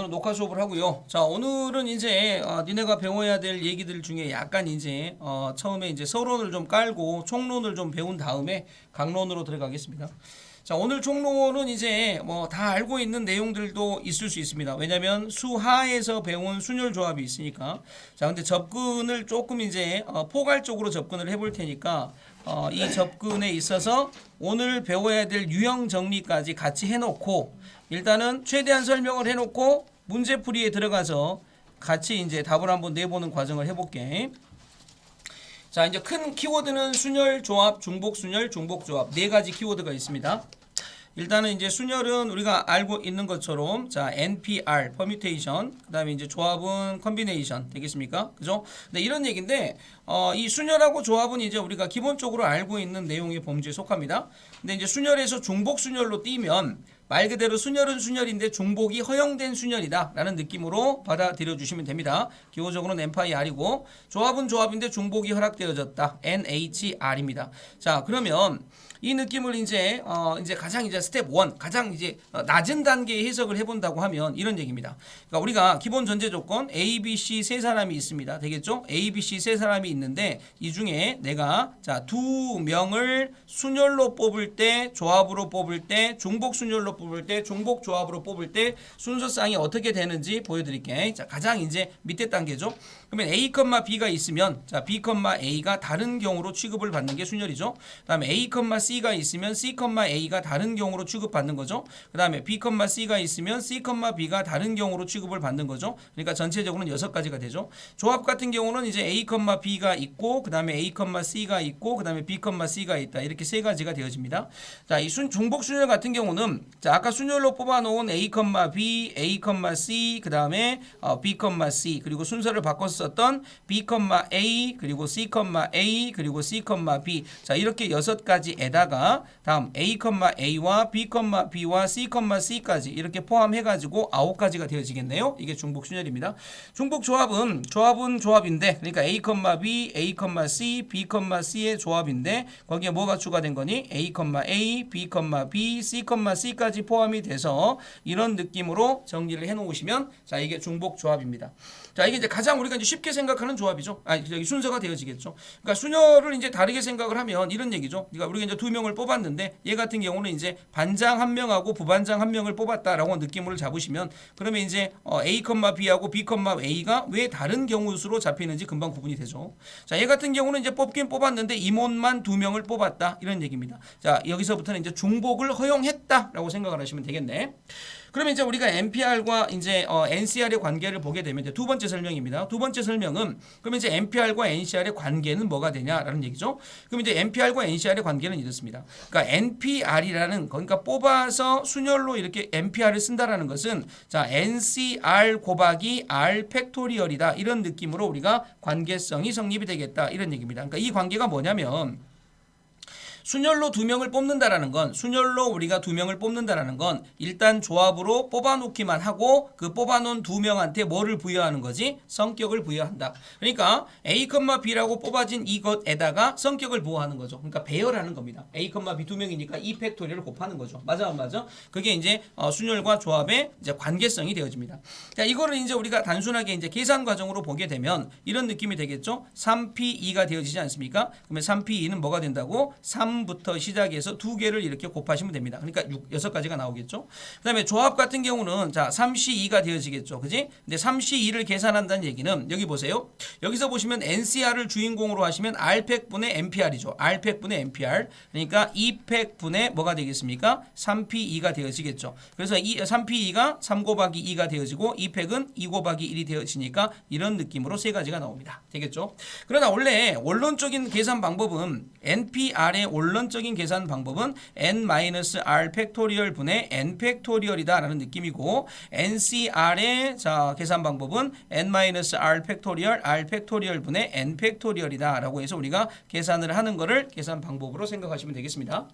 오늘은 녹화 수업을 하고요. 자, 오늘은 이제 니네가 배워야 될 얘기들 중에 약간 이제 처음에 이제 서론을 좀 깔고 총론을 좀 배운 다음에 강론으로 들어가겠습니다. 자, 오늘 총론은 이제 뭐 다 알고 있는 내용들도 있을 수 있습니다. 왜냐면 수하에서 배운 순열 조합이 있으니까. 자, 근데 접근을 조금 이제 포괄적으로 접근을 해볼 테니까 이 접근에 있어서 오늘 배워야 될 유형 정리까지 같이 해놓고 일단은 최대한 설명을 해놓고 문제풀이에 들어가서 같이 이제 답을 한번 내보는 과정을 해볼게. 자, 이제 큰 키워드는 순열 조합, 중복 순열, 중복 조합 네 가지 키워드가 있습니다. 일단은 이제 순열은 우리가 알고 있는 것처럼 자 NPR 퍼뮤테이션 그다음에 이제 조합은 컨비네이션 되겠습니까? 그죠? 네, 이런 얘기인데 이 순열하고 조합은 이제 우리가 기본적으로 알고 있는 내용의 범주에 속합니다. 근데 이제 순열에서 중복 순열로 띄면 말 그대로 순열은 순열인데 중복이 허용된 순열이다 라는 느낌으로 받아들여 주시면 됩니다. 기호적으로는 NPR이고 조합은 조합인데 중복이 허락되어졌다. NHR입니다. 자, 그러면 이 느낌을 이제 가장 이제 스텝 1 가장 이제 낮은 단계의 해석을 해본다고 하면 이런 얘기입니다. 그러니까 우리가 기본 전제 조건 A, B, C 세 사람이 있습니다. 되겠죠? A, B, C 세 사람이 있는데 이 중에 내가 자 두 명을 순열로 뽑을 때, 조합으로 뽑을 때, 중복 순열로 뽑을 때, 중복 조합으로 뽑을 때 순서상이 어떻게 되는지 보여드릴게. 자, 가장 이제 밑에 단계죠. 그러면 A, B가 있으면 자 B, A가 다른 경우로 취급을 받는 게 순열이죠. 그다음에 A, C가 있으면 C, A가 다른 경우로 취급받는 거죠. 그다음에 B, C가 있으면 C, B가 다른 경우로 취급을 받는 거죠. 그러니까 전체적으로는 6가지가 되죠. 조합 같은 경우는 이제 A, B가 있고 그다음에 A, C가 있고 그다음에 B, C가 있다. 이렇게 세 가지가 되어집니다. 자, 이 중복 순열 같은 경우는 자 아까 순열로 뽑아놓은 A, B, A, C 그다음에 B, C 그리고 순서를 바꿔서 썼던 B, A 그리고 C, A 그리고 C, B 자 이렇게 6가지에다가 다음 A, A와 B, B와 C, C까지 이렇게 포함해가지고 9가지가 되어지겠네요. 이게 중복 순열입니다. 중복 조합은 조합인데 그러니까 A, B, A, C, B, C의 조합인데 거기에 뭐가 추가된 거니? A, B, B, C, C까지 포함이 돼서 이런 느낌으로 정리를 해놓으시면 자 이게 중복 조합입니다. 자 이게 이제 가장 우리가 이제 쉽게 생각하는 조합이죠. 여기 순서가 되어지겠죠. 그러니까 순열을 이제 다르게 생각을 하면 이런 얘기죠. 그러니까 우리가 이제 2명을 뽑았는데 얘 같은 경우는 이제 반장 1명하고 부반장 1명을 뽑았다라고 느낌을 잡으시면 그러면 이제 A, B하고 B, A가 왜 다른 경우 수로 잡히는지 금방 구분이 되죠. 자, 얘 같은 경우는 이제 뽑긴 뽑았는데 임원만 2명을 뽑았다 이런 얘기입니다. 자, 여기서부터는 이제 중복을 허용했다라고 생각을 하시면 되겠네. 그러면 이제 우리가 NPR과 이제 NCR의 관계를 보게 되면 이제 두 번째 설명입니다. 두 번째 설명은 그러면 이제 NPR과 NCR의 관계는 뭐가 되냐라는 얘기죠. 그럼 이제 NPR과 NCR의 관계는 이렇습니다. 그러니까 NPR이라는 그러니까 뽑아서 순열로 이렇게 NPR을 쓴다라는 것은 자 NCR 곱하기 R 팩토리얼이다 이런 느낌으로 우리가 관계성이 성립이 되겠다 이런 얘기입니다. 그러니까 이 관계가 뭐냐면 순열로 2명을 뽑는다라는 건 순열로 우리가 2명을 뽑는다라는 건 일단 조합으로 뽑아놓기만 하고 그 뽑아놓은 2명한테 뭐를 부여하는 거지? 성격을 부여한다. 그러니까 A, B라고 뽑아진 이것에다가 성격을 부여하는 거죠. 그러니까 배열하는 겁니다. A, B 2명이니까 이 팩토리얼을 곱하는 거죠. 맞아 안 맞아? 그게 이제 순열과 조합의 이제 관계성이 되어집니다. 자, 이거를 이제 우리가 단순하게 이제 계산 과정으로 보게 되면 이런 느낌이 되겠죠. 3P2가 되어지지 않습니까? 그러면 3P2는 뭐가 된다고? 3부터 시작해서 2개를 이렇게 곱하시면 됩니다. 그러니까 6가지가 나오겠죠. 그 다음에 조합 같은 경우는 자 3C2가 되어지겠죠. 그지? 근데 3C2를 계산한다는 얘기는 여기 보세요. 여기서 보시면 NCR을 주인공으로 하시면 R팩분의 NPR이죠. R팩분의 NPR. 그러니까 2팩분의 뭐가 되겠습니까? 3P2가 되어지겠죠. 그래서 이 3P2가 3 곱하기 2가 되어지고 2팩은 2 곱하기 1이 되어지니까 이런 느낌으로 세 가지가 나옵니다. 되겠죠? 그러나 원래 원론적인 계산 방법은 NPR의 원론적인 계산 방법은 n-r 팩토리얼 분의 n 팩토리얼이다 라는 느낌이고 NCR의 자 계산 방법은 n-r 팩토리얼 r 팩토리얼 분의 n 팩토리얼이다 라고 해서 우리가 계산을 하는 거를 계산 방법으로 생각하시면 되겠습니다.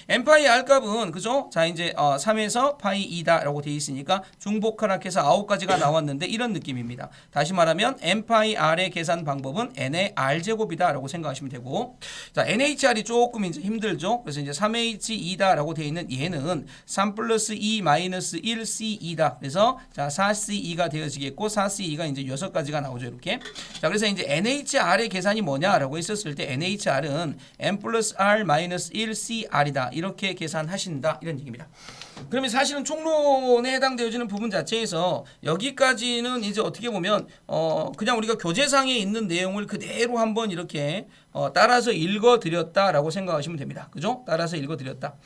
n 파이 r 값은 그죠? 자 이제 3에서 파이 2다 라고 되어 있으니까 중복 하락해서 9가지가 나왔는데 이런 느낌입니다. 다시 말하면 n 파이 r의 계산 방법은 n의 r제곱이다 라고 생각하시면 되고 자 NHR이 조금 이제 힘들죠. 그래서 이제 3H2다라고 되어 있는 얘는 3 플러스 2 마이너스 1C2다. 그래서 자 4C2가 되어지겠고 4C2가 이제 6가지가 나오죠. 이렇게. 자 그래서 이제 NHR의 계산이 뭐냐라고 했었을 때 NHR은 N 플러스 R 마이너스 1CR이다. 이렇게 계산하신다. 이런 얘기입니다. 그러면 사실은 총론에 해당되어지는 부분 자체에서 여기까지는 이제 어떻게 보면 그냥 우리가 교재상에 있는 내용을 그대로 한번 이렇게 따라서 읽어드렸다라고 생각하시면 됩니다. 그죠? 따라서 읽어드렸다.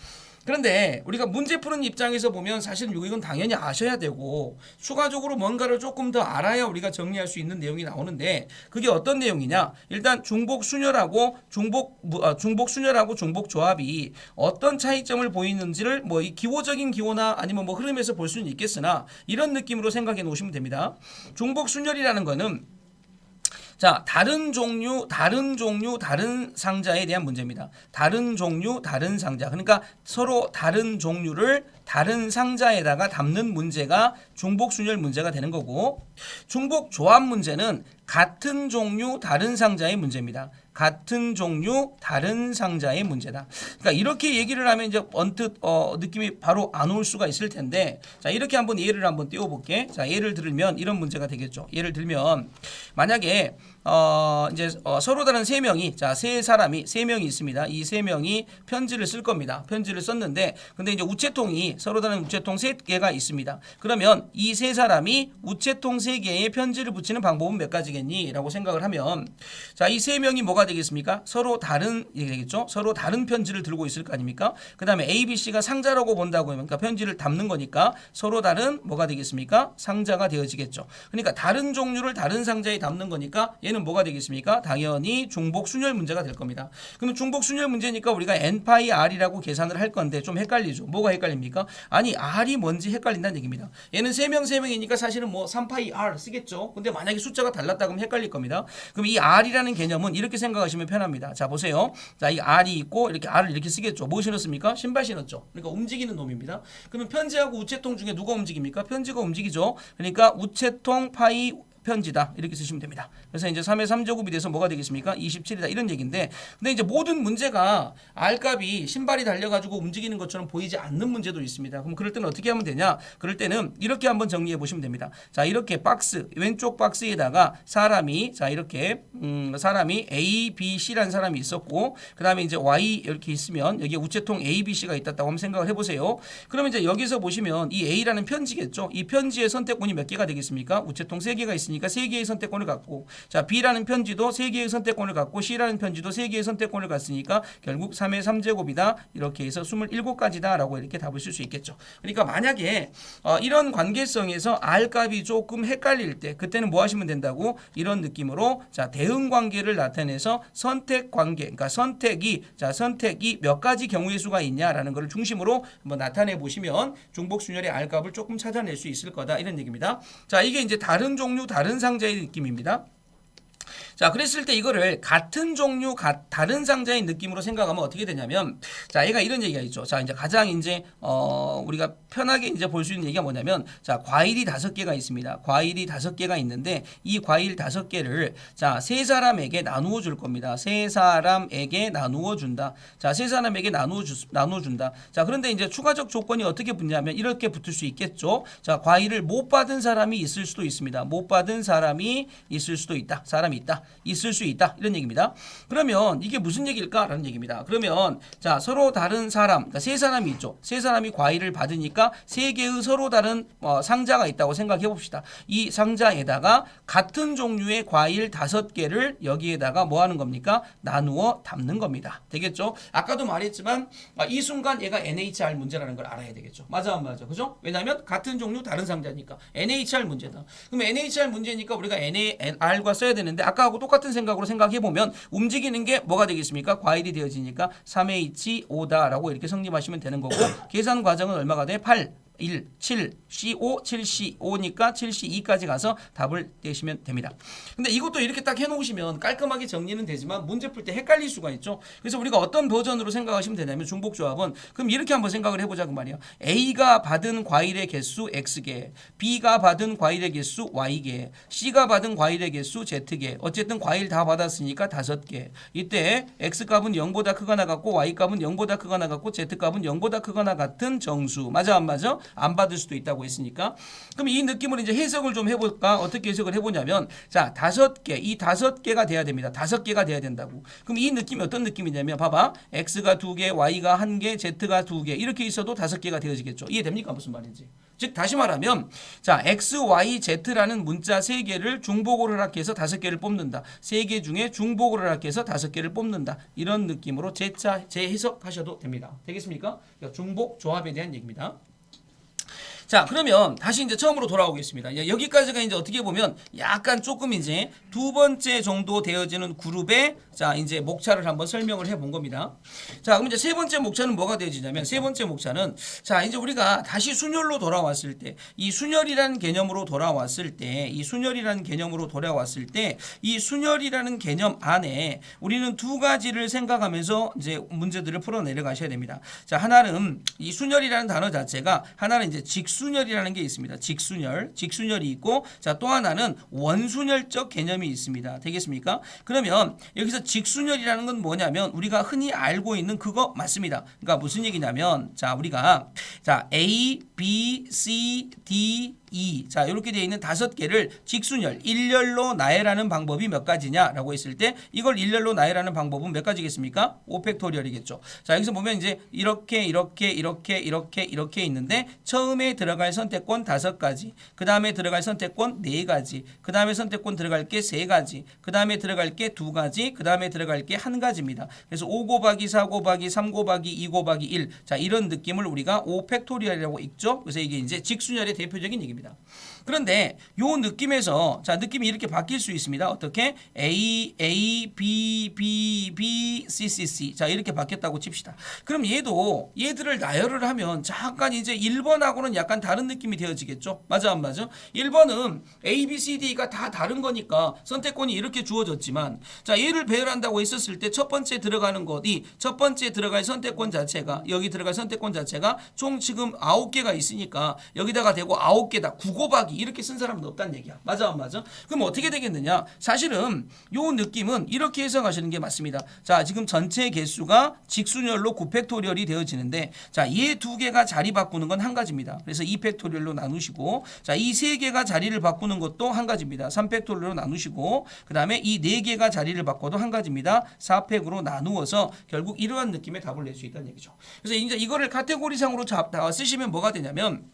그런데 우리가 문제 푸는 입장에서 보면 사실은 이건 당연히 아셔야 되고 추가적으로 뭔가를 조금 더 알아야 우리가 정리할 수 있는 내용이 나오는데 그게 어떤 내용이냐? 일단 중복순열하고 중복조합이 어떤 차이점을 보이는지를 뭐 이 기호적인 기호나 아니면 뭐 흐름에서 볼 수는 있겠으나 이런 느낌으로 생각해 놓으시면 됩니다. 중복순열이라는 거는 자, 다른 종류, 다른 상자에 대한 문제입니다. 다른 종류, 다른 상자. 그러니까 서로 다른 종류를 다른 상자에다가 담는 문제가 중복순열 문제가 되는 거고 중복 조합 문제는 같은 종류, 다른 상자의 문제입니다. 같은 종류, 다른 상자의 문제다. 그러니까 이렇게 얘기를 하면 이제 언뜻 느낌이 바로 안 올 수가 있을 텐데 자 이렇게 한번 예를 한번 띄워볼게. 자 예를 들면 이런 문제가 되겠죠. 예를 들면 만약에 이제 서로 다른 세 명이 자 세 명이 있습니다. 이 세 명이 편지를 쓸 겁니다. 편지를 썼는데 근데 이제 우체통이 서로 다른 우체통 세 개가 있습니다. 그러면 이 세 사람이 우체통 세 개에 편지를 붙이는 방법은 몇 가지겠니?라고 생각을 하면 자 이 세 명이 뭐가 되겠습니까? 서로 다른 얘기겠죠. 서로 다른 편지를 들고 있을 거 아닙니까? 그다음에 A, B, C가 상자라고 본다고 하면 그러니까 편지를 담는 거니까 서로 다른 뭐가 되겠습니까? 상자가 되어지겠죠. 그러니까 다른 종류를 다른 상자에 담는 거니까 얘는 뭐가 되겠습니까? 당연히 중복순열 문제가 될 겁니다. 그러면 중복순열 문제니까 우리가 N-파이 R이라고 계산을 할 건데 좀 헷갈리죠. 뭐가 헷갈립니까? 아니 R이 뭔지 헷갈린다는 얘기입니다. 얘는 3명이니까 사실은 뭐 3파이 R 쓰겠죠. 근데 만약에 숫자가 달랐다 그러면 헷갈릴 겁니다. 그럼 이 R이라는 개념은 이렇게 생각하시면 편합니다. 자 보세요. 자 이 R이 있고 이렇게 R을 이렇게 쓰겠죠. 뭐 신었습니까? 신발 신었죠. 그러니까 움직이는 놈입니다. 그러면 편지하고 우체통 중에 누가 움직입니까? 편지가 움직이죠. 그러니까 우체통 파이 편지다 이렇게 쓰시면 됩니다. 그래서 이제 3의 3제곱이 돼서 뭐가 되겠습니까? 27이다 이런 얘기인데 근데 이제 모든 문제가 R값이 신발이 달려가지고 움직이는 것처럼 보이지 않는 문제도 있습니다. 그럼 그럴 때는 어떻게 하면 되냐? 그럴 때는 이렇게 한번 정리해 보시면 됩니다. 자 이렇게 박스 왼쪽 박스에다가 사람이 자 이렇게 사람이 A, B, C라는 사람이 있었고 그 다음에 이제 Y 이렇게 있으면 여기에 우체통 A, B, C가 있다고 한번 생각을 해보세요. 그러면 이제 여기서 보시면 이 A라는 편지겠죠. 이 편지의 선택권이 몇 개가 되겠습니까? 우체통 3개가 있으니까 3개의 선택권을 갖고 자 B라는 편지도 3개의 선택권을 갖고 C라는 편지도 3개의 선택권을 갖으니까 결국 3의 3제곱이다 이렇게 해서 27가지다 라고 이렇게 답을 쓸 수 있겠죠. 그러니까 만약에 이런 관계성에서 R값이 조금 헷갈릴 때 그때는 뭐 하시면 된다고 이런 느낌으로 자 대응 관계를 나타내서 선택 관계 그러니까 선택이 몇 가지 경우의 수가 있냐라는 것을 중심으로 한번 나타내 보시면 중복순열의 R값을 조금 찾아낼 수 있을 거다 이런 얘기입니다. 자 이게 이제 다른 종류 다른 상자의 느낌입니다. 자 그랬을 때 이거를 같은 종류 다른 상자의 느낌으로 생각하면 어떻게 되냐면 자 얘가 이런 얘기가 있죠. 자 이제 가장 이제 우리가 편하게 이제 볼 수 있는 얘기가 뭐냐면 자 과일이 5개가 있습니다. 과일이 5개가 있는데 이 과일 5개를 자 세 사람에게 나누어 줄 겁니다. 세 사람에게 나누어 준다. 자 세 사람에게 나누어 준다. 자 그런데 이제 추가적 조건이 어떻게 붙냐면 이렇게 붙을 수 있겠죠. 자 과일을 못 받은 사람이 있을 수도 있습니다. 못 받은 사람이 있을 수도 있다. 사람이 있다. 있을 수 있다 이런 얘기입니다. 그러면 이게 무슨 얘기일까라는 얘기입니다. 그러면 자 서로 다른 사람 그러니까 세 사람이 있죠. 세 사람이 과일을 받으니까 세 개의 서로 다른 상자가 있다고 생각해 봅시다. 이 상자에다가 같은 종류의 과일 5개를 여기에다가 뭐 하는 겁니까? 나누어 담는 겁니다. 되겠죠? 아까도 말했지만 이 순간 얘가 NHR 문제라는 걸 알아야 되겠죠. 맞아 안 맞아? 그죠? 왜냐하면 같은 종류 다른 상자니까 NHR 문제다. 그럼 NHR 문제니까 우리가 NAR과 써야 되는데 아까하고 똑같은 생각으로 생각해보면 움직이는 게 뭐가 되겠습니까? 과일이 되어지니까 3H5다라고 이렇게 성립하시면 되는 거고 계산 과정은 얼마가 돼? 8 1, 7, C5, 7C5니까 7C2까지 가서 답을 내시면 됩니다. 근데 이것도 이렇게 딱 해놓으시면 깔끔하게 정리는 되지만 문제 풀 때 헷갈릴 수가 있죠. 그래서 우리가 어떤 버전으로 생각하시면 되냐면 중복조합은 그럼 이렇게 한번 생각을 해보자고 말이야. A가 받은 과일의 개수 X개, B가 받은 과일의 개수 Y개, C가 받은 과일의 개수 Z개. 어쨌든 과일 다 받았으니까 5개. 이때 X값은 0보다 크거나 같고 Y값은 0보다 크거나 같고 Z값은 0보다 크거나 같은 정수. 맞아 안 맞아? 안 받을 수도 있다고 했으니까. 그럼 이 느낌을 이제 해석을 좀 해볼까? 어떻게 해석을 해보냐면 자 5개, 이 5개가 돼야 됩니다. 5개가 돼야 된다고. 그럼 이 느낌이 어떤 느낌이냐면 봐봐. X가 2개, Y가 1개, Z가 2개 이렇게 있어도 5개가 되어지겠죠. 이해됩니까? 무슨 말인지. 즉 다시 말하면 자 X, Y, Z라는 문자 3개를 중복으로 허락해서 5개를 뽑는다. 3개 중에 중복으로 허락해서 5개를 뽑는다. 이런 느낌으로 재해석하셔도 됩니다. 되겠습니까? 중복 조합에 대한 얘기입니다. 자 그러면 다시 이제 처음으로 돌아오겠습니다. 여기까지가 이제 어떻게 보면 약간 조금 이제 두 번째 정도 되어지는 그룹의 자 이제 목차를 한번 설명을 해본 겁니다. 자 그럼 이제 세 번째 목차는 뭐가 되어지냐면 세 번째 목차는 자 이제 우리가 다시 순열로 돌아왔을 때 이 순열이라는 개념으로 돌아왔을 때 이 순열이라는 개념으로 돌아왔을 때 이 순열이라는 개념 안에 우리는 두 가지를 생각하면서 이제 문제들을 풀어 내려가셔야 됩니다. 자 하나는 이 순열이라는 단어 자체가 하나는 이제 직순열이라는 게 있습니다. 직순열이 있고 자 또 하나는 원순열적 개념이 있습니다. 되겠습니까? 그러면 여기서 직순열이라는 건 뭐냐면 우리가 흔히 알고 있는 그거 맞습니다. 그러니까 무슨 얘기냐면 자 우리가 자 A, B, C, D, E 자 이렇게 되어 있는 5개를 직순열 일렬로 나열하는 방법이 몇 가지냐라고 했을 때 이걸 일렬로 나열하는 방법은 몇 가지겠습니까? 5팩토리얼이겠죠. 자 여기서 보면 이제 이렇게 있는데 처음에 들어갈 선택권 5가지, 그 다음에 들어갈 선택권 4가지, 그 다음에 선택권 들어갈 게 3가지, 그 다음에 들어갈 게 2가지, 그 다음에 들어갈 게 1가지입니다. 그래서 5 곱하기 4 곱하기 3 곱하기 2 곱하기 1 자 이런 느낌을 우리가 5팩토리얼이라고 읽죠. 그래서 이게 이제 직순열의 대표적인 얘기입니다. 그런데 요 느낌에서 자 느낌이 이렇게 바뀔 수 있습니다. 어떻게? A, B, C 자 이렇게 바뀌었다고 칩시다. 그럼 얘들을 나열을 하면 잠깐 이제 1번하고는 약간 다른 느낌이 되어지겠죠. 맞아 안 맞아? 1번은 A, B, C, D가 다 다른 거니까 선택권이 이렇게 주어졌지만 자 얘를 배열한다고 했었을 때 첫 번째 들어가는 것이 첫 번째 들어갈 선택권 자체가 여기 들어갈 선택권 자체가 총 지금 9개가 있으니까 여기다가 대고 9개다. 9 곱하기 이렇게 쓴 사람은 없다는 얘기야. 맞아 안 맞아? 그럼 어떻게 되겠느냐? 사실은 요 느낌은 이렇게 해석하시는 게 맞습니다. 자 지금 전체 개수가 직순열로 9팩토리얼이 되어지는데 자 얘 2개가 자리 바꾸는 건 1가지입니다. 그래서 2팩토리얼로 나누시고 자 이 3개가 자리를 바꾸는 것도 1가지입니다. 3팩토리얼로 나누시고 그 다음에 이 4개가 자리를 바꿔도 1가지입니다. 4팩으로 나누어서 결국 이러한 느낌의 답을 낼 수 있다는 얘기죠. 그래서 이제 이거를 카테고리상으로 쓰시면 뭐가 되냐면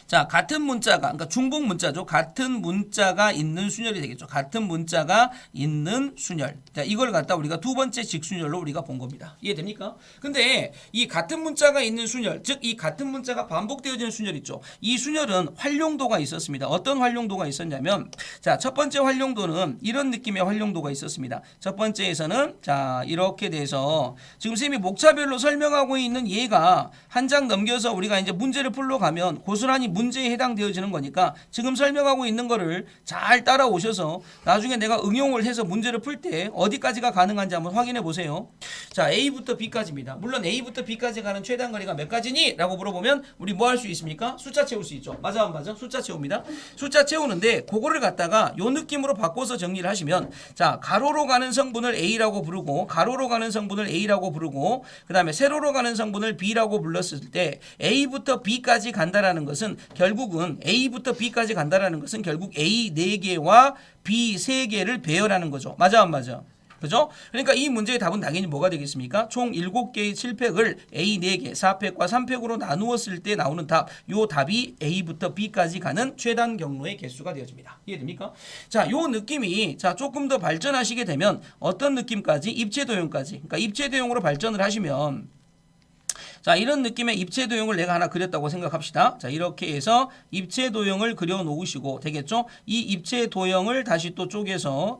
자 같은 문자가 그러니까 중복 문자죠. 같은 문자가 있는 순열이 되겠죠. 같은 문자가 있는 순열. 자 이걸 갖다 우리가 두 번째 직순열로 우리가 본 겁니다. 이해됩니까? 근데 이 같은 문자가 있는 순열, 즉 이 같은 문자가 반복되어지는 순열 있죠. 이 순열은 활용도가 있었습니다. 어떤 활용도가 있었냐면 자 첫 번째 활용도는 이런 느낌의 활용도가 있었습니다. 첫 번째에서는 자 이렇게 돼서 지금 쌤이 목차별로 설명하고 있는 얘가 한 장 넘겨서 우리가 이제 문제를 풀러 가면 고스란히 문제에 해당되어지는 거니까 지금 설명하고 있는 거를 잘 따라오셔서 나중에 내가 응용을 해서 문제를 풀 때 어디까지가 가능한지 한번 확인해 보세요. 자 A부터 B까지입니다. 물론 A부터 B까지 가는 최단 거리가 몇 가지니? 라고 물어보면 우리 뭐 할 수 있습니까? 숫자 채울 수 있죠. 맞아 안 맞아? 숫자 채웁니다. 숫자 채우는데 그거를 갖다가 요 느낌으로 바꿔서 정리를 하시면 자 가로로 가는 성분을 A라고 부르고 가로로 가는 성분을 A라고 부르고 그 다음에 세로로 가는 성분을 B라고 불렀을 때 A부터 B까지 간다라는 것은 결국은 A부터 B까지 간다라는 것은 결국 A 4개와 B 3개를 배열하는 거죠. 맞아 안 맞아? 그죠? 그러니까 이 문제의 답은 당연히 뭐가 되겠습니까? 총 7개의 7팩을 A 4개, 4팩과 3팩으로 나누었을 때 나오는 답. 요 답이 A부터 B까지 가는 최단 경로의 개수가 되어집니다. 이해됩니까? 자, 요 느낌이 자 조금 더 발전하시게 되면 어떤 느낌까지? 입체도형까지. 그러니까 입체도형으로 발전을 하시면 자 이런 느낌의 입체도형을 내가 하나 그렸다고 생각합시다. 자 이렇게 해서 입체도형을 그려 놓으시고 되겠죠? 이 입체도형을 다시 또 쪼개서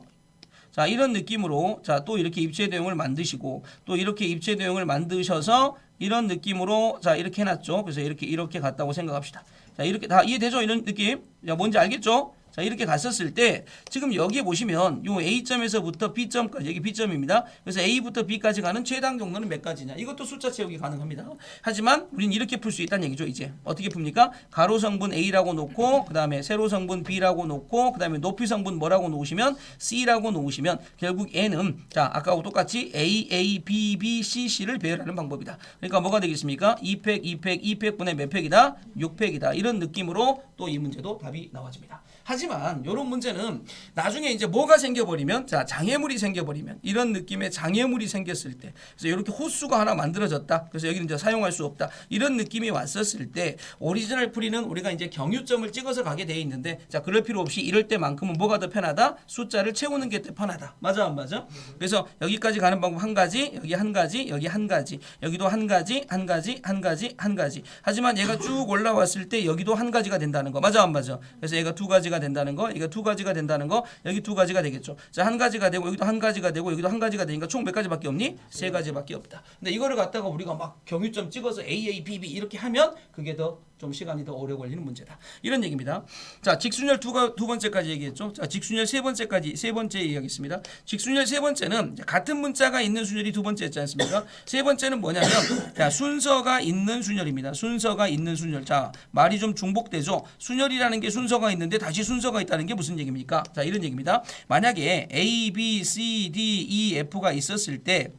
자 이런 느낌으로 자 또 이렇게 입체도형을 만드시고 또 이렇게 입체도형을 만드셔서 이런 느낌으로 자 이렇게 해놨죠. 그래서 이렇게 갔다고 생각합시다. 자 이렇게 다 이해되죠? 이런 느낌. 야 뭔지 알겠죠? 자 이렇게 갔었을 때 지금 여기에 보시면 요 A점에서부터 B점까지 여기 B점입니다. 그래서 A부터 B까지 가는 최단 경로는 몇 가지냐. 이것도 숫자 채우기 가능합니다. 하지만 우리는 이렇게 풀 수 있다는 얘기죠. 이제 어떻게 풉니까? 가로 성분 A라고 놓고 그 다음에 세로 성분 B라고 놓고 그 다음에 높이 성분 뭐라고 놓으시면 C라고 놓으시면 결국 N은 자 아까하고 똑같이 A, B, B, C를 배열하는 방법이다. 그러니까 뭐가 되겠습니까? 2팩, 2팩, 2팩분의 몇 팩이다? 6팩이다. 이런 느낌으로 또 이 문제도 답이 나와집니다. 하지만 이런 문제는 나중에 이제 뭐가 생겨버리면 자 장애물이 생겨버리면 이런 느낌의 장애물이 생겼을 때 그래서 이렇게 호수가 하나 만들어졌다. 그래서 여기는 이제 사용할 수 없다. 이런 느낌이 왔었을 때 오리지널 풀이는 우리가 이제 경유점을 찍어서 가게 돼 있는데 자 그럴 필요 없이 이럴 때만큼은 뭐가 더 편하다? 숫자를 채우는 게 더 편하다. 맞아 안 맞아? 그래서 여기까지 가는 방법 한 가지, 여기 한 가지, 여기 한 가지, 여기도 한 가지, 한 가지, 한 가지, 한 가지. 하지만 얘가 쭉 올라왔을 때 여기도 한 가지가 된다는 거 맞아 안 맞아? 그래서 얘가 두 가지가 된다는 거, 이거 두 가지가 된다는 거, 여기 두 가지가 되겠죠. 자, 한 가지가 되고 여기도 한 가지가 되고 여기도 한 가지가 되니까 총 몇 가지밖에 없니? 세 가지밖에 없다. 근데 이거를 갖다가 우리가 막 경유점 찍어서 A, B, B 이렇게 하면 그게 더 좀 시간이 더 오래 걸리는 문제다. 이런 얘기입니다. 자, 직순열 두 번째까지 얘기했죠. 자, 직순열 세 번째 얘기하겠습니다. 직순열 세 번째는 같은 문자가 있는 순열이 두 번째였지 않습니까? 세 번째는 뭐냐면 자, 순서가 있는 순열입니다. 순서가 있는 순열. 자, 말이 좀 중복되죠. 순열이라는 게 순서가 있는데 다시 순서가 있다는 게 무슨 얘기입니까? 자, 이런 얘기입니다. 만약에 A, B, C, D, E, F가 있었을 때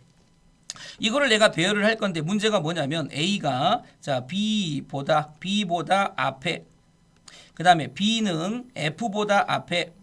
이거를 내가 배열을 할 건데 문제가 뭐냐면 A가 자 B보다 앞에 그 다음에 B는 F보다 앞에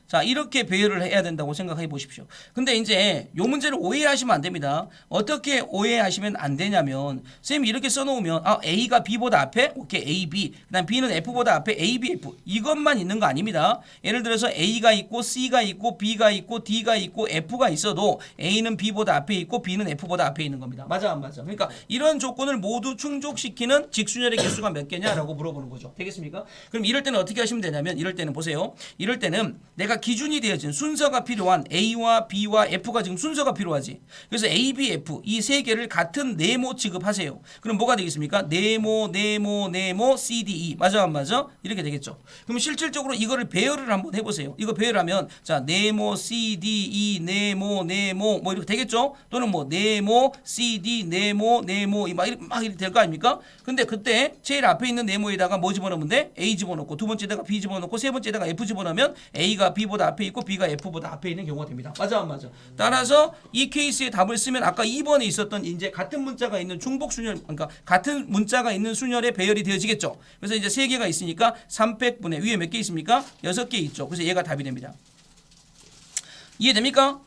자 이렇게 배열을 해야 된다고 생각해 보십시오. 근데 이제 요 문제를 오해하시면 안 됩니다. 어떻게 오해하시면 안 되냐면 쌤이 이렇게 써놓으면 A가 B보다 앞에 오케이 A, B 그다음 B는 F보다 앞에 A, B, F 이것만 있는 거 아닙니다. 예를 들어서 A가 있고 C가 있고 B가 있고 D가 있고 F가 있어도 A는 B보다 앞에 있고 B는 F보다 앞에 있는 겁니다. 맞아 안 맞아? 그러니까 이런 조건을 모두 충족시키는 직순열의 개수가 몇 개냐라고 물어보는 거죠. 되겠습니까? 그럼 이럴 때는 어떻게 하시면 되냐면 이럴 때는 보세요. 이럴 때는 내가 기준이 되어진 순서가 필요한 A와 B와 F가 지금 순서가 필요하지. 그래서 A, B, F 이 세 개를 같은 네모 취급하세요. 그럼 뭐가 되겠습니까? 네모, C, D, E 맞아 안 맞아? 이렇게 되겠죠. 그럼 실질적으로 이거를 배열을 한번 해보세요. 이거 배열하면 자 네모, C, D, E, 네모 뭐 이렇게 되겠죠? 또는 뭐 네모, C, D, 네모 막 이렇게 될 거 아닙니까? 근데 그때 제일 앞에 있는 네모에다가 뭐 집어넣으면 돼? A 집어넣고 두 번째에다가 B 집어넣고 세 번째에다가 F 집어넣으면 A가 B보다 앞에 있고 B가 F보다 앞에 있는 경우가 됩니다. 맞아 안 맞아? 따라서 이 케이스의 답을 쓰면 아까 2번에 있었던 이제 같은 문자가 있는 중복 순열 그러니까 같은 문자가 있는 순열의 배열이 되어지겠죠. 그래서 이제 세 개가 있으니까 3팩분의 위에 몇 개 있습니까? 6개 있죠. 그래서 얘가 답이 됩니다. 이해됩니까?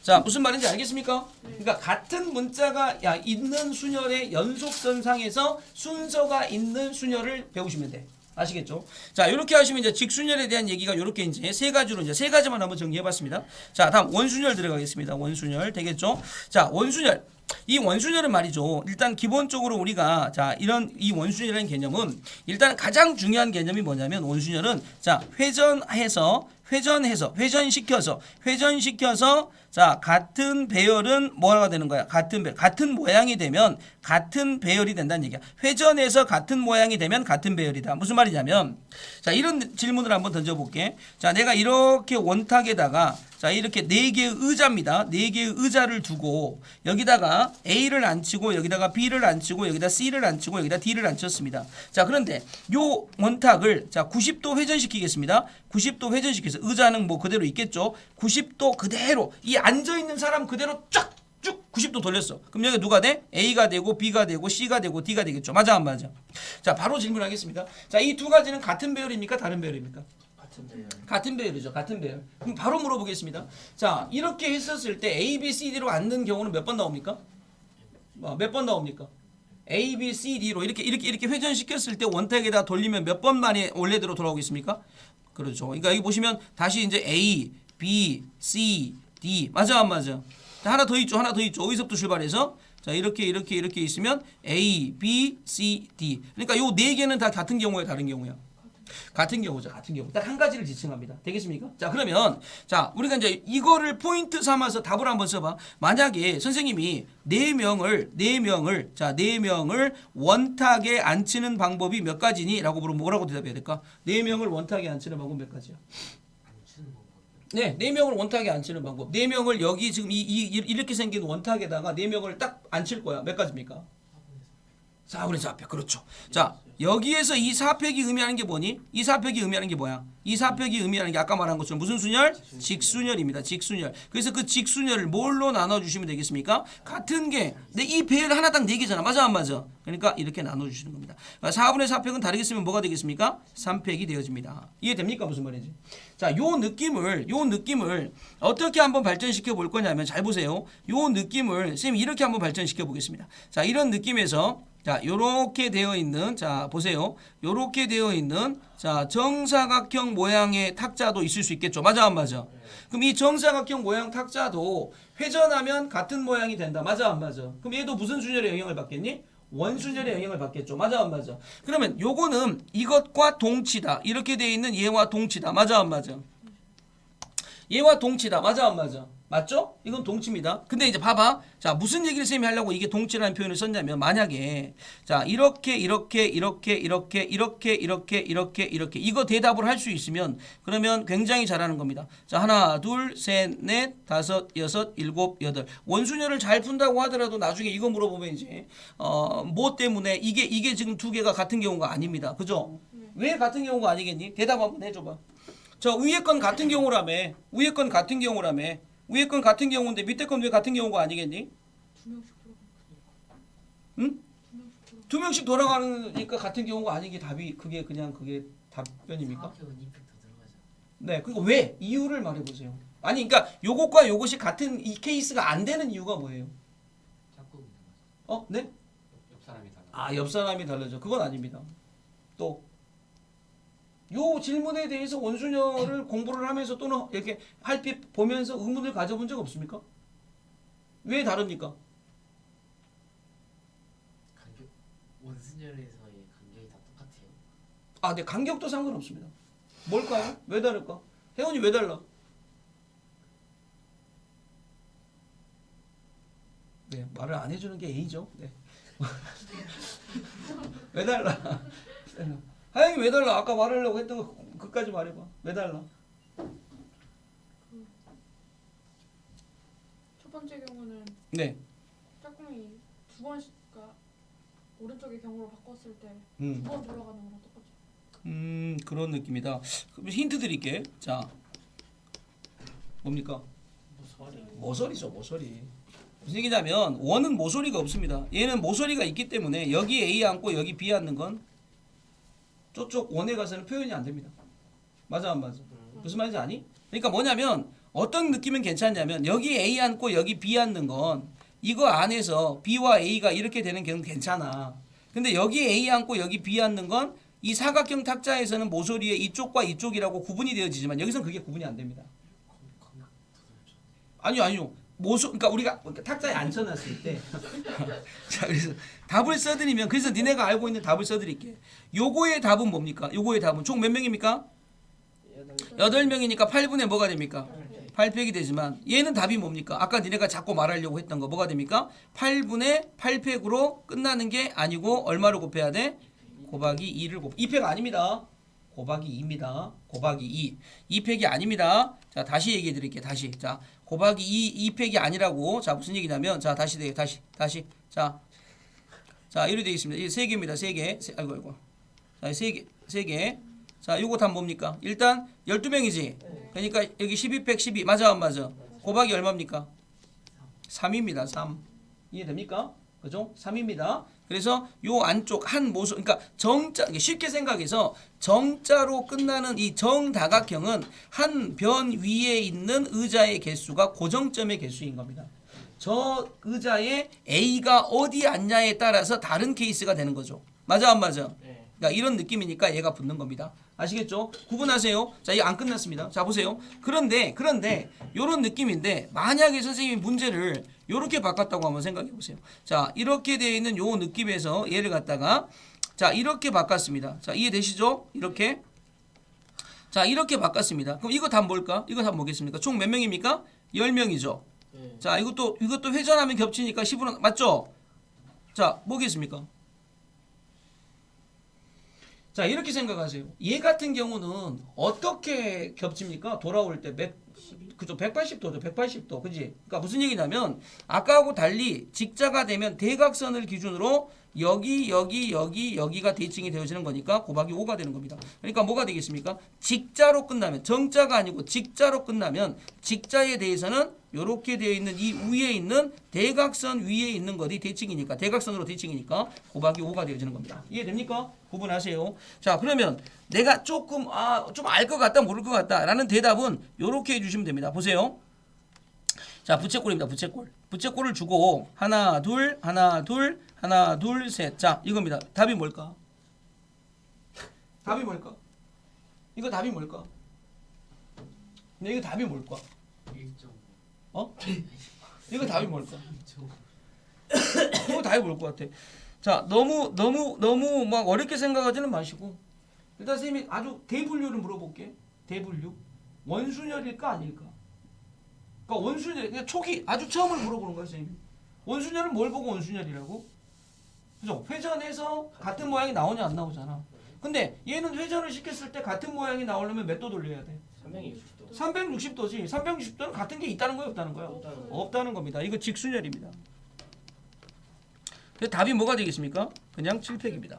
자 무슨 말인지 알겠습니까? 그러니까 같은 문자가 있는 순열의 연속선상에서 순서가 있는 순열을 배우시면 돼. 아시겠죠? 자, 이렇게 하시면 이제 직순열에 대한 얘기가 이렇게 이제 세 가지만 한번 정리해봤습니다. 자, 다음 원순열 들어가겠습니다. 원순열 되겠죠? 자, 원순열. 이 원순열은 말이죠. 일단 기본적으로 우리가 자 이런 이 원순열이라는 개념은 일단 가장 중요한 개념이 뭐냐면 원순열은 자 회전시켜서 자 같은 배열은 뭐가 되는 거야? 같은 모양이 되면 같은 배열이 된다는 얘기야. 회전해서 같은 모양이 되면 같은 배열이다. 무슨 말이냐면 자 이런 질문을 한번 던져볼게. 자 내가 이렇게 원탁에다가 자 이렇게 4개의 의자입니다. 4개의 의자를 두고 여기다가 A를 앉히고 여기다가 B를 앉히고 여기다 C를 앉히고 여기다 D를 앉혔습니다. 자 그런데 요 원탁을 자 90도 회전시키겠습니다. 90도 회전시켜서 의자는 뭐 그대로 있겠죠. 90도 그대로 이 앉아있는 사람 그대로 쭉 90도 돌렸어. 그럼 여기 누가 돼? A가 되고 B가 되고 C가 되고 D가 되겠죠. 맞아 안 맞아? 자 바로 질문하겠습니다. 자 이 두 가지는 같은 배열입니까? 다른 배열입니까? 같은 배열이죠. 같은 배열. 그럼 바로 물어보겠습니다. 자 이렇게 했었을 때 A, B, C, D로 앉는 경우는 몇 번 나옵니까? 몇 번 나옵니까? A, B, C, D로 이렇게 회전시켰을 때 원탁에다 돌리면 몇 번 만에 원래대로 돌아오겠습니까? 그렇죠. 그러니까 여기 보시면 다시 이제 A, B, C, D 맞아 안 맞아? 하나 더 있죠. 어디서부터 출발해서 자 이렇게 있으면 A, B, C, D. 그러니까 요 네 개는 다 같은 경우야, 다른 경우야? 같은 경우죠. 같은 경우. 딱 한 가지를 지칭합니다. 되겠습니까? 자, 그러면 자, 우리가 이제 이거를 포인트 삼아서 답을 한번 써 봐. 만약에 선생님이 네 명을 원탁에 앉히는 방법이 몇 가지니?라고 물으면 뭐라고 대답해야 될까? 네 명을 원탁에 앉히는 방법 몇 가지야? 네, 네 명을 원탁에 앉히는 방법. 네 명을 여기 지금 이렇게 생긴 원탁에다가 네 명을 딱 앉힐 거야. 몇 가지입니까? 4분의 4팩. 그렇죠. 자, 여기에서 이 4팩이 의미하는 게 뭐니? 이 4팩이 의미하는 게 뭐야? 이 4팩이 의미하는 게 아까 말한 것처럼 무슨 순열? 직순열입니다. 직순열. 그래서 그 직순열을 뭘로 나눠주시면 되겠습니까? 같은 게, 근데 이 배를 하나 딱 4개잖아. 맞아 안 맞아? 그러니까 이렇게 나눠주시는 겁니다. 4분의 4팩은 다르게 쓰면 뭐가 되겠습니까? 3팩이 되어집니다. 이해됩니까? 무슨 말인지? 자, 요 느낌을 어떻게 한번 발전시켜 볼 거냐면 잘 보세요. 요 느낌을 선생님 이렇게 한번 발전시켜 보겠습니다. 자, 이런 느낌에서 자, 요렇게 되어 있는, 자, 보세요. 요렇게 되어 있는, 자, 정사각형 모양의 탁자도 있을 수 있겠죠. 맞아, 안 맞아? 그럼 이 정사각형 모양 탁자도 회전하면 같은 모양이 된다. 맞아, 안 맞아? 그럼 얘도 무슨 순열의 영향을 받겠니? 원순열의 영향을 받겠죠. 맞아, 안 맞아? 그러면 요거는 이것과 동치다. 이렇게 되어 있는 얘와 동치다. 맞아, 안 맞아? 얘와 동치다. 맞아, 안 맞아? 맞죠? 이건 동치입니다. 근데 이제 봐봐. 자, 무슨 얘기를 쌤이 하려고 이게 동치라는 표현을 썼냐면 만약에 자, 이렇게 이거 대답을 할 수 있으면 그러면 굉장히 잘하는 겁니다. 자, 하나, 둘, 셋, 넷, 다섯, 여섯, 일곱, 여덟. 원순열을 잘 푼다고 하더라도 나중에 이거 물어보면 이제 뭐 때문에 이게 지금 두 개가 같은 경우가 아닙니다. 그죠? 왜 같은 경우가 아니겠니? 대답 한번 해줘봐. 저 위에 건 같은 경우라며. 위에 건 같은 경우인데 밑에 건 왜 같은 경우가 아니겠니? 응? 두 명씩 돌아가니까 같은 경우가 아닌 게 답이 그게 답변입니까? 네, 그리고 왜? 이유를 말해보세요. 아니, 그러니까 요것과 요것이 같은 이 케이스가 안 되는 이유가 뭐예요? 네? 옆 사람이 달라. 옆 사람이 다르죠. 그건 아닙니다. 또. 요 질문에 대해서 원순열을 공부를 하면서 또는 이렇게 할빛 보면서 의문을 가져본 적 없습니까? 왜 다릅니까? 원순열에서의 간격이 다 똑같아요. 네, 간격도 상관없습니다. 뭘까요? 왜 다를까? 혜원이 왜 달라? 네, 말을 안 해주는 게 A죠. 네. 왜 달라? 하영이 왜 달라? 아까 말하려고 했던 거 그까지 말해봐. 왜 달라? 첫 번째 경우는 네. 짝꿍이 두 번씩, 그러니까 오른쪽의 경우로 바꿨을 때 두 번 돌아가는 거랑 똑같죠. 그런 느낌이다. 그럼 힌트 드릴게. 자, 뭡니까? 모서리죠, 모서리. 무슨 얘기냐면 원은 모서리가 없습니다. 얘는 모서리가 있기 때문에 여기 A 앉고 여기 B 앉는 건 저쪽 원에 가서는 표현이 안 됩니다. 맞아, 안 맞아? 무슨 말인지 아니? 그러니까 뭐냐면 어떤 느낌은 괜찮냐면 여기 A 앉고 여기 B 앉는 건 이거 안에서 B와 A가 이렇게 되는 경우는 괜찮아. 근데 여기 A 앉고 여기 B 앉는 건 이 사각형 탁자에서는 모서리의 이쪽과 이쪽이라고 구분이 되어지지만 여기서는 그게 구분이 안 됩니다. 아니요. 그러니까 우리가 탁자에 앉혀놨을 때 자, 그래서 답을 써드리면 그래서 니네가 알고 있는 답을 써드릴게. 요거의 답은 뭡니까? 요거의 답은 총 몇 명입니까? 8명이니까 8분의 뭐가 됩니까? 8팩이 되지만 얘는 답이 뭡니까? 아까 니네가 자꾸 말하려고 했던 거 뭐가 됩니까? 8분의 8팩으로 끝나는 게 아니고 얼마를 곱해야 돼? 곱하기 2를 2팩 아닙니다. 곱하기 2입니다. 곱하기 2. 2팩이 아닙니다. 자, 다시 얘기해 드릴게요. 다시. 자, 곱하기 2팩이 아니라고. 자, 무슨 얘기냐면 자, 다시. 자, 이렇게 되겠습니다. 이게 3개입니다. 3개. 아이고. 자, 3개. 자, 요거 답 뭡니까? 일단 12명이지. 그러니까 여기 12팩 12. 맞아, 안 맞아? 곱하기 얼마입니까? 3입니다. 3. 이해됩니까? 그죠? 3입니다. 그래서 요 안쪽 한 모서, 그러니까 정자, 쉽게 생각해서 정자로 끝나는 이 정다각형은 한 변 위에 있는 의자의 개수가 고정점의 개수인 겁니다. 저 의자에 A가 어디 앉냐에 따라서 다른 케이스가 되는 거죠. 맞아, 안 맞아? 그러니까 이런 느낌이니까 얘가 붙는 겁니다. 아시겠죠? 구분하세요. 자, 이거 안 끝났습니다. 자, 보세요. 그런데 요런 느낌인데 만약에 선생님이 문제를 요렇게 바꿨다고 한번 생각해 보세요. 자, 이렇게 되어 있는 요 느낌에서 얘를 갖다가 자, 이렇게 바꿨습니다. 자, 이해되시죠? 이렇게 자, 이렇게 바꿨습니다. 그럼 이거 답 뭘까? 이거 답 뭐겠습니까? 총 몇 명입니까? 10명이죠. 네. 자, 이것도 회전하면 겹치니까 10으로 맞죠? 자, 뭐겠습니까? 자, 이렇게 생각하세요. 얘 같은 경우는 어떻게 겹칩니까? 돌아올 때 그죠? 180도죠. 180도. 그지? 그러니까 무슨 얘기냐면 아까하고 달리 직자가 되면 대각선을 기준으로 여기가 대칭이 되어지는 거니까 곱하기 5가 되는 겁니다. 그러니까 뭐가 되겠습니까? 직자로 끝나면 정자가 아니고 직자로 끝나면 직자에 대해서는 이렇게 되어 있는 이 위에 있는 대각선 위에 있는 것이 대칭이니까 대각선으로 대칭이니까 곱하기 5가 되어지는 겁니다. 이해됩니까? 구분하세요. 자, 그러면 내가 조금 좀 알 것 같다 모를 것 같다라는 대답은 이렇게 해주시면 됩니다. 보세요. 자, 부채꼴입니다. 부채꼴. 부채꼴을 주고 하나 둘 셋. 자, 이겁니다. 답이 뭘까? 답이 뭘까? 이거 답이 뭘까? 근데 이거 답이 뭘까? 1점. 어? 이거 답이 뭘까? 1점. 이거 답이 뭘 것 같아? 자, 너무 막 어렵게 생각하지는 마시고 일단 선생님이 아주 대분류를 물어볼게. 대분류. 원순열일까 아닐까? 그러니까 원순열, 그냥 초기 아주 처음을 물어보는 거야, 선생님. 원순열은 뭘 보고 원순열이라고? 그죠? 회전해서 같은 모양이 나오냐 안 나오잖아. 근데 얘는 회전을 시켰을 때 같은 모양이 나오려면 몇 도 돌려야 돼? 360도. 360도지. 360도는 같은 게 있다는 거야, 없다는 거야? 없다는 겁니다. 이거 직순열입니다. 그래서 답이 뭐가 되겠습니까? 그냥 7팩입니다.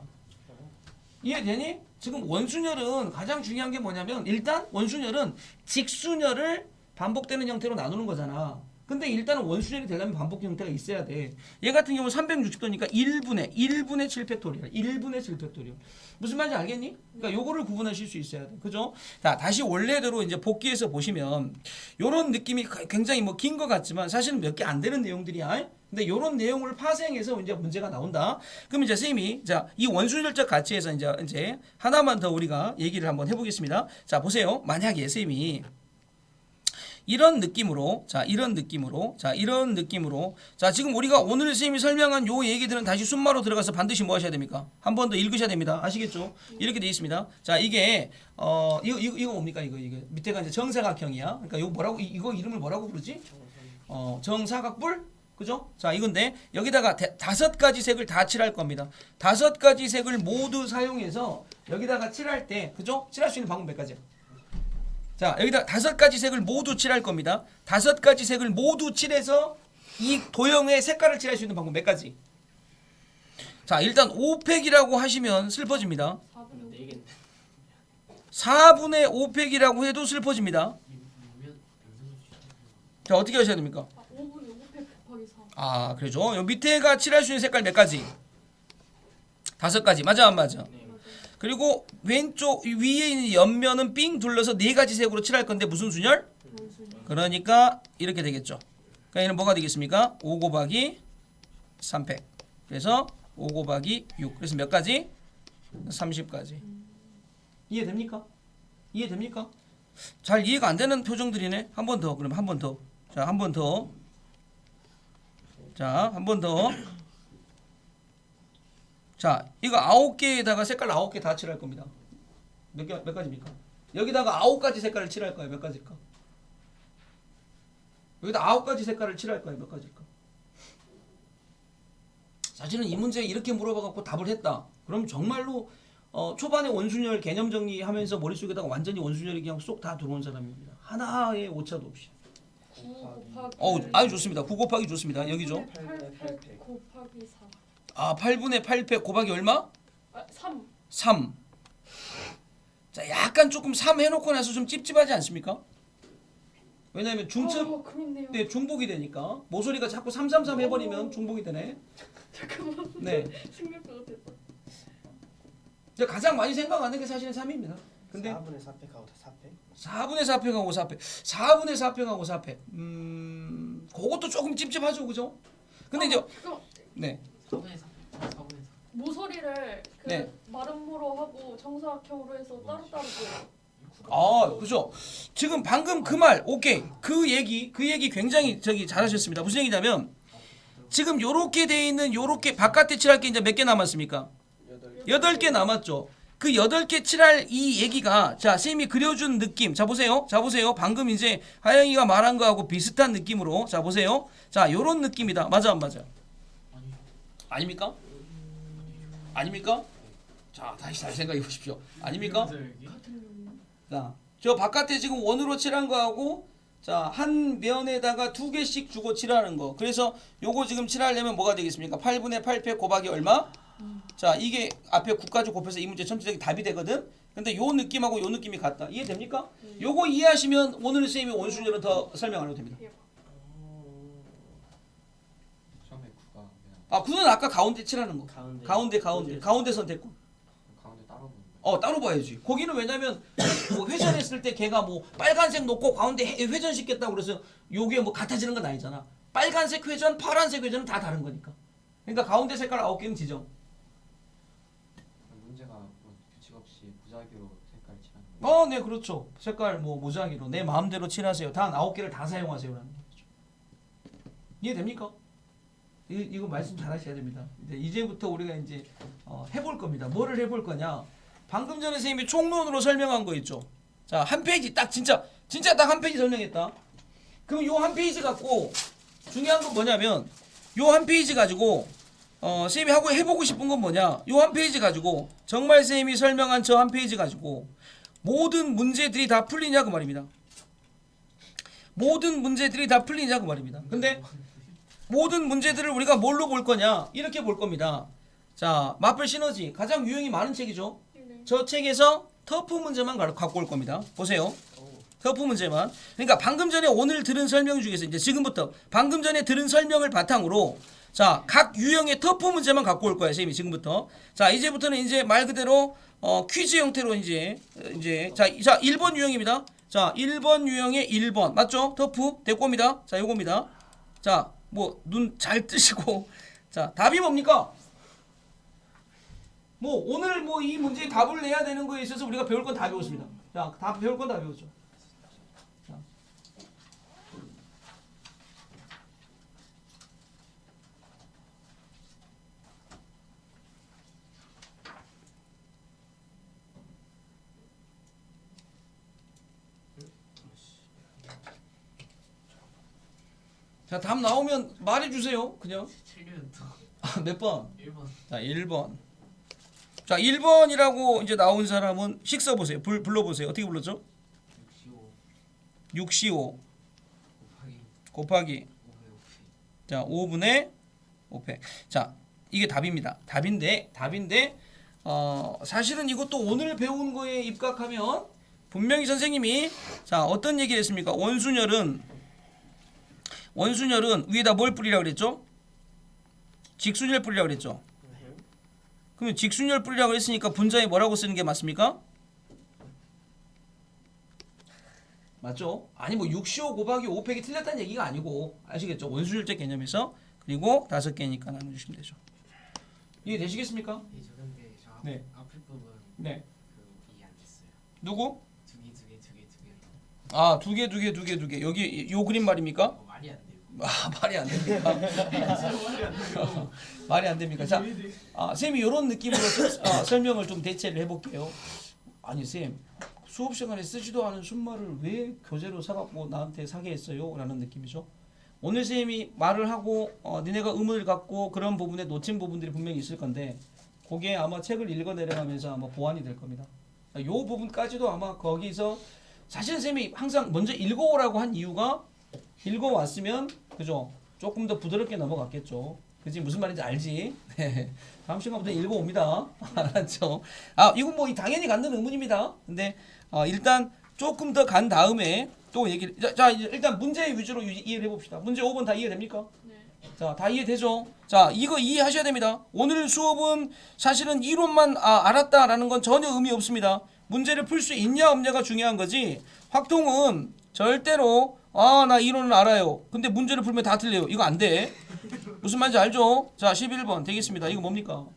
이해되니? 지금 원순열은 가장 중요한 게 뭐냐면 일단 원순열은 직순열을 반복되는 형태로 나누는 거잖아. 근데 일단은 원순열이 되려면 반복 형태가 있어야 돼. 얘 같은 경우는 360도니까 1분의 7팩토리얼. 1분의 7팩토리얼. 무슨 말인지 알겠니? 그러니까 요거를 구분하실 수 있어야 돼. 그죠? 자, 다시 원래대로 이제 복귀해서 보시면 요런 느낌이 굉장히 뭐 긴 것 같지만 사실은 몇 개 안 되는 내용들이야. 근데 요런 내용을 파생해서 이제 문제가 나온다. 그럼 이제 선생님이 자, 이 원순열적 가치에서 이제 하나만 더 우리가 얘기를 한번 해보겠습니다. 자, 보세요. 만약에 선생님이 이런 느낌으로 자 지금 우리가 오늘 선생님이 설명한 요 얘기들은 다시 순마로 들어가서 반드시 뭐 하셔야 됩니까? 한 번 더 읽으셔야 됩니다. 아시겠죠? 이렇게 돼 있습니다. 자, 이게 이거 뭡니까? 이거 밑에가 이제 정사각형이야. 그러니까 이거 뭐라고 이거 이름을 뭐라고 부르지? 정사각뿔? 그죠? 자, 이건데 여기다가 5가지 색을 다 칠할 겁니다. 5가지 색을 모두 사용해서 여기다가 칠할 때 그죠? 칠할 수 있는 방법 몇 가지야? 자, 여기다 5가지 색을 모두 칠할 겁니다. 5가지 색을 모두 칠해서 이 도형의 색깔을 칠할 수 있는 방법 몇 가지? 자, 일단 5팩이라고 하시면 슬퍼집니다. 4분의 5팩이라고 해도 슬퍼집니다. 자, 어떻게 하셔야 됩니까? 5분의 5팩 곱하기 4. 아, 그렇죠. 요 밑에가 칠할 수 있는 색깔 몇 가지? 5가지. 맞아 안 맞아? 그리고 왼쪽 위에 있는 옆면은 삥 둘러서 4가지 색으로 칠할 건데 무슨 순열? 그러니까 이렇게 되겠죠. 그러니까 얘는 뭐가 되겠습니까? 5 곱하기 3팩. 그래서 5 곱하기 6. 그래서 몇 가지? 30가지. 이해됩니까? 이해됩니까? 잘 이해가 안 되는 표정들이네. 한 번 더. 그럼 한 번 더. 자, 한 번 더. 자, 한 번 더. 자, 이거 9개에다가 색깔 9개 다 칠할 겁니다. 몇 가지입니까? 여기다가 9가지 색깔을 칠할 거예요. 몇 가지일까? 여기다 9가지 색깔을 칠할 거예요. 몇 가지일까? 사실은 이 문제 이렇게 물어봐갖고 답을 했다. 그럼 정말로 초반에 원순열 개념 정리하면서 머릿속에다가 완전히 원순열이 그냥 쏙 다 들어온 사람입니다. 하나의 오차도 없이. 9 곱하기 아주 좋습니다. 9 곱하기 좋습니다. 여기죠. 8팩 곱하기 4. 아, 8분의 8팩 곱하기 얼마? 3. 3. 자, 약간 조금 3 해놓고 나서 좀 찝찝하지 않습니까? 왜냐하면 중첩 그렇네요. 때 중복이 되니까 모서리가 자꾸 333 해버리면 중복이 되네. 잠깐만. 네. 생각보다 됐다. 제가 가장 많이 생각하는 게 사실은 3입니다. 근데 4분의 4팩하고 4팩? 4분의 4팩하고 4팩. 4분의 4팩하고 4팩. 그것도 조금 찝찝하죠, 그죠? 근데 이제 네. 4분의 4. 4분의 4. 모서리를 그 네. 마름모로 하고 정사각형으로 해서 따로따로 보여요. 아, 그죠. 지금 방금 그 말, 오케이. 그 얘기 굉장히 잘하셨습니다. 무슨 얘기냐면 지금 요렇게 돼 있는 요렇게 바깥에 칠할 게 이제 몇 개 남았습니까? 8개 남았죠. 그 8개 칠할 이 얘기가 자 쌤이 그려준 느낌 자 보세요 방금 이제 하영이가 말한 거하고 비슷한 느낌으로 자 보세요 자 요런 느낌이다 맞아 안 맞아 아닙니까? 아닙니까? 자 다시 잘 생각해 보십시오 아닙니까? 자 저 바깥에 지금 원으로 칠한 거하고 자 한 면에다가 2개씩 주고 칠하는 거 그래서 요거 지금 칠하려면 뭐가 되겠습니까? 8분의 8패 곱하기 얼마? 자 이게 앞에 9까지 곱해서 이 문제 전체적인 답이 되거든. 근데 요 느낌하고 요 느낌이 같다. 이해됩니까? 요거 이해하시면 오늘 쌤이 원순열은 더 설명 안 해도 됩니다. 처음에 구가 그냥 아 9는 아까 가운데 칠하는 거. 가운데 선택권. 가운데 따로 보는 거예요. 따로 봐야지. 거기는 왜냐면 뭐 회전했을 때 걔가 뭐 빨간색 놓고 가운데 회전시켰다고 그래서 요게 뭐 같아지는 건 아니잖아. 빨간색 회전, 파란색 회전은 다 다른 거니까. 그러니까 가운데 색깔 9개는 지정. 문제가 뭐 규칙 없이 무작위로 색깔 칠하는 거. 네 그렇죠. 색깔 뭐 무작위로 내 마음대로 칠하세요. 단 9개를 다 사용하세요라는 거죠. 이해됩니까? 이거 말씀 잘 하셔야 됩니다. 이제부터 우리가 이제 해볼 겁니다. 뭐를 해볼 거냐? 방금 전에 선생님이 총론으로 설명한 거 있죠. 자, 한 페이지 딱 진짜 딱 한 페이지 설명했다. 그럼 요 한 페이지 갖고 중요한 건 뭐냐면 요 한 페이지 가지고 선생님이 하고 해보고 싶은 건 뭐냐? 요 한 페이지 가지고 정말 선생님이 설명한 저 한 페이지 가지고 모든 문제들이 다 풀리냐 그 말입니다. 모든 문제들이 다 풀리냐 그 말입니다. 근데 모든 문제들을 우리가 뭘로 볼 거냐? 이렇게 볼 겁니다. 자, 마플 시너지 가장 유형이 많은 책이죠. 저 책에서 터프 문제만 갖고 올 겁니다. 보세요. 터프 문제만. 그러니까 방금 전에 오늘 들은 설명 중에서 이제 지금부터 방금 전에 들은 설명을 바탕으로 자, 각 유형의 터프 문제만 갖고 올 거예요, 선생님이 지금부터. 자, 이제부터는 이제 말 그대로 퀴즈 형태로 이제 자, 1번 유형입니다. 자, 1번 유형의 1번. 맞죠? 터프 대꼬입니다. 자, 요겁니다. 자, 뭐 눈 잘 뜨시고 자, 답이 뭡니까? 뭐 오늘 뭐 이 문제에 답을 내야 되는 거에 있어서 우리가 배울 건 다 배웠습니다. 자, 다 배울 건 다 배웠죠. 자. 자, 답 나오면 말해 주세요. 그냥. 7년 몇 번? 1번. 자, 1번. 자, 1번이라고 이제 나온 사람은 식 써보세요. 불러보세요. 어떻게 불렀죠? 6C5 곱하기 500 자, 5분의 5팩. 자, 이게 답입니다. 답인데 사실은 이것도 오늘 배운 거에 입각하면 분명히 선생님이 자, 어떤 얘기를 했습니까? 원순열은 위에다 뭘 뿌리라고 그랬죠? 직순열 뿌리라고 그랬죠? 그러면 직순열 뿌리라고 했으니까 분자에 뭐라고 쓰는 게 맞습니까? 맞죠? 아니 뭐 6CO 곱하기 5팩이 틀렸다는 얘기가 아니고 아시겠죠? 원순열제 개념에서 그리고 5개니까 나눠주시면 되죠. 이해되시겠습니까? 근데 저 네. 앞에 부분 네. 그 이해 안 됐어요. 누구? 두 개. 아, 두 개. 여기 요 그림 말입니까? 말이 안 돼요. 아, 말이 안 됩니까? 말이 안 됩니까? 자, 쌤이 이런 느낌으로 설명을 좀 대체를 해볼게요. 아니 쌤, 수업 시간에 쓰지도 않은 순말을 왜 교재로 사갖고 나한테 사게 했어요? 라는 느낌이죠. 오늘 쌤이 말을 하고 니네가 의문을 갖고 그런 부분에 놓친 부분들이 분명히 있을 건데 그게 아마 책을 읽어내려가면서 아마 보완이 될 겁니다. 이 부분까지도 아마 거기서 사실 쌤이 항상 먼저 읽어오라고 한 이유가 읽어왔으면 그죠? 조금 더 부드럽게 넘어갔겠죠. 그지? 무슨 말인지 알지? 네. 다음 시간부터 읽어옵니다. 알았죠? 이건 뭐 당연히 갖는 의문입니다. 근데 일단 조금 더 간 다음에 또 얘기를 자 일단 문제 위주로 이해를 해봅시다. 문제 5번 다 이해됩니까? 네. 자, 다 이해되죠? 자, 이거 이해하셔야 됩니다. 오늘 수업은 사실은 이론만 알았다라는 건 전혀 의미 없습니다. 문제를 풀 수 있냐 없냐가 중요한 거지. 확통은 절대로 나 이론은 알아요. 근데 문제를 풀면 다 틀려요. 이거 안 돼. 무슨 말인지 알죠? 자, 11번 되겠습니다. 이거 뭡니까?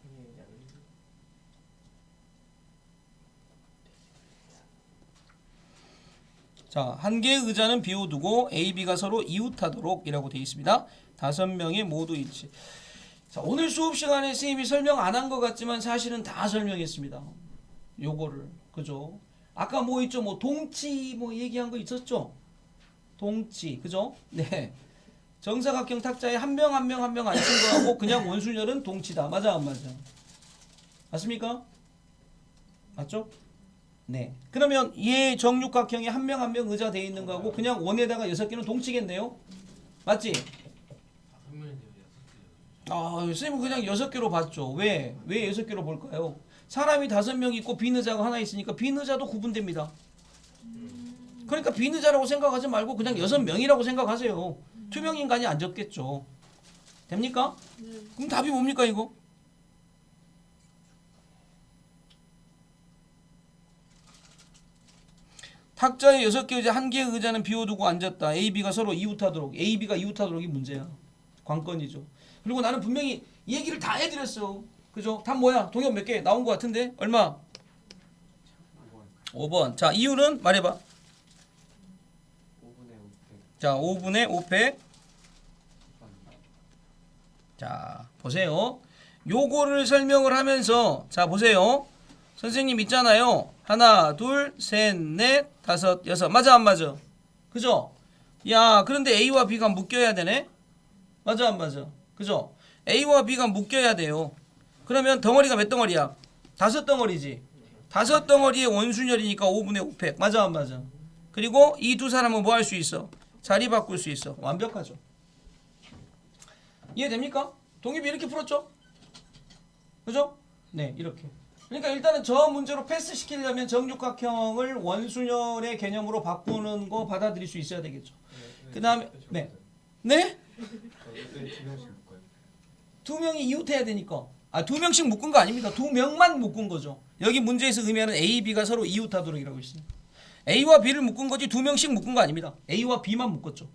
자, 한 개의 의자는 비워두고 A, B가 서로 이웃하도록 이라고 되어 있습니다. 5명의 모두 일치. 자, 오늘 수업 시간에 선생님이 설명 안 한 것 같지만 사실은 다 설명했습니다. 요거를. 그죠? 아까 뭐 있죠? 뭐 동치 뭐 얘기한 거 있었죠? 동치. 그죠? 네. 정사각형 탁자에 한 명 한 명 한 명 앉힌 거하고 그냥 원순열은 동치다. 맞아 안 맞아? 맞습니까? 맞죠? 네. 그러면 얘 정육각형에 한 명 한 명 의자 돼 있는 거하고 그냥 원에다가 6개는 동치겠네요. 맞지? 아, 선생님은 그냥 6개로 봤죠. 왜? 왜 6개로 볼까요? 사람이 5명 있고 빈 의자가 하나 있으니까 빈 의자도 구분됩니다. 그러니까 빈 의자라고 생각하지 말고 그냥 6명이라고 생각하세요. 투명 인간이 안 적겠죠. 됩니까? 그럼 답이 뭡니까 이거? 탁자에 6개 의자, 1개의 의자는 비워두고 앉았다. A, B가 서로 이웃하도록. A, B가 이웃하도록이 문제야. 관건이죠. 그리고 나는 분명히 얘기를 다 해드렸어. 그죠? 답 뭐야? 동엽 몇 개 나온 것 같은데? 얼마? 5번. 자, 이유는 말해봐. 5분의 500. 자, 5분의 500. 자, 보세요. 요거를 설명을 하면서 자, 보세요. 선생님 있잖아요. 하나, 둘, 셋, 넷, 다섯, 여섯. 맞아 안 맞아? 그죠? 야, 그런데 A와 B가 묶여야 되네? 맞아 안 맞아? 그죠? A와 B가 묶여야 돼요. 그러면 덩어리가 몇 덩어리야? 5덩어리지. 5덩어리의 원순열이니까 5분의 500. 맞아 안 맞아? 그리고 이 두 사람은 뭐 할 수 있어? 자리 바꿀 수 있어. 완벽하죠. 이해됩니까? 동엽이 이렇게 풀었죠? 그죠? 네, 이렇게. 그러니까 일단은 저 문제로 패스시키려면 정육각형을 원순열의 개념으로 바꾸는 거 받아들일 수 있어야 되겠죠. 그 다음에 네? 네? 두 명이 이웃해야 되니까. 아, 2명씩 묶은 거 아닙니다. 2명만 묶은 거죠. 여기 문제에서 의미하는 A, B가 서로 이웃하도록이라고 있어요. A와 B를 묶은 거지 2명씩 묶은 거 아닙니다. A와 B만 묶었죠.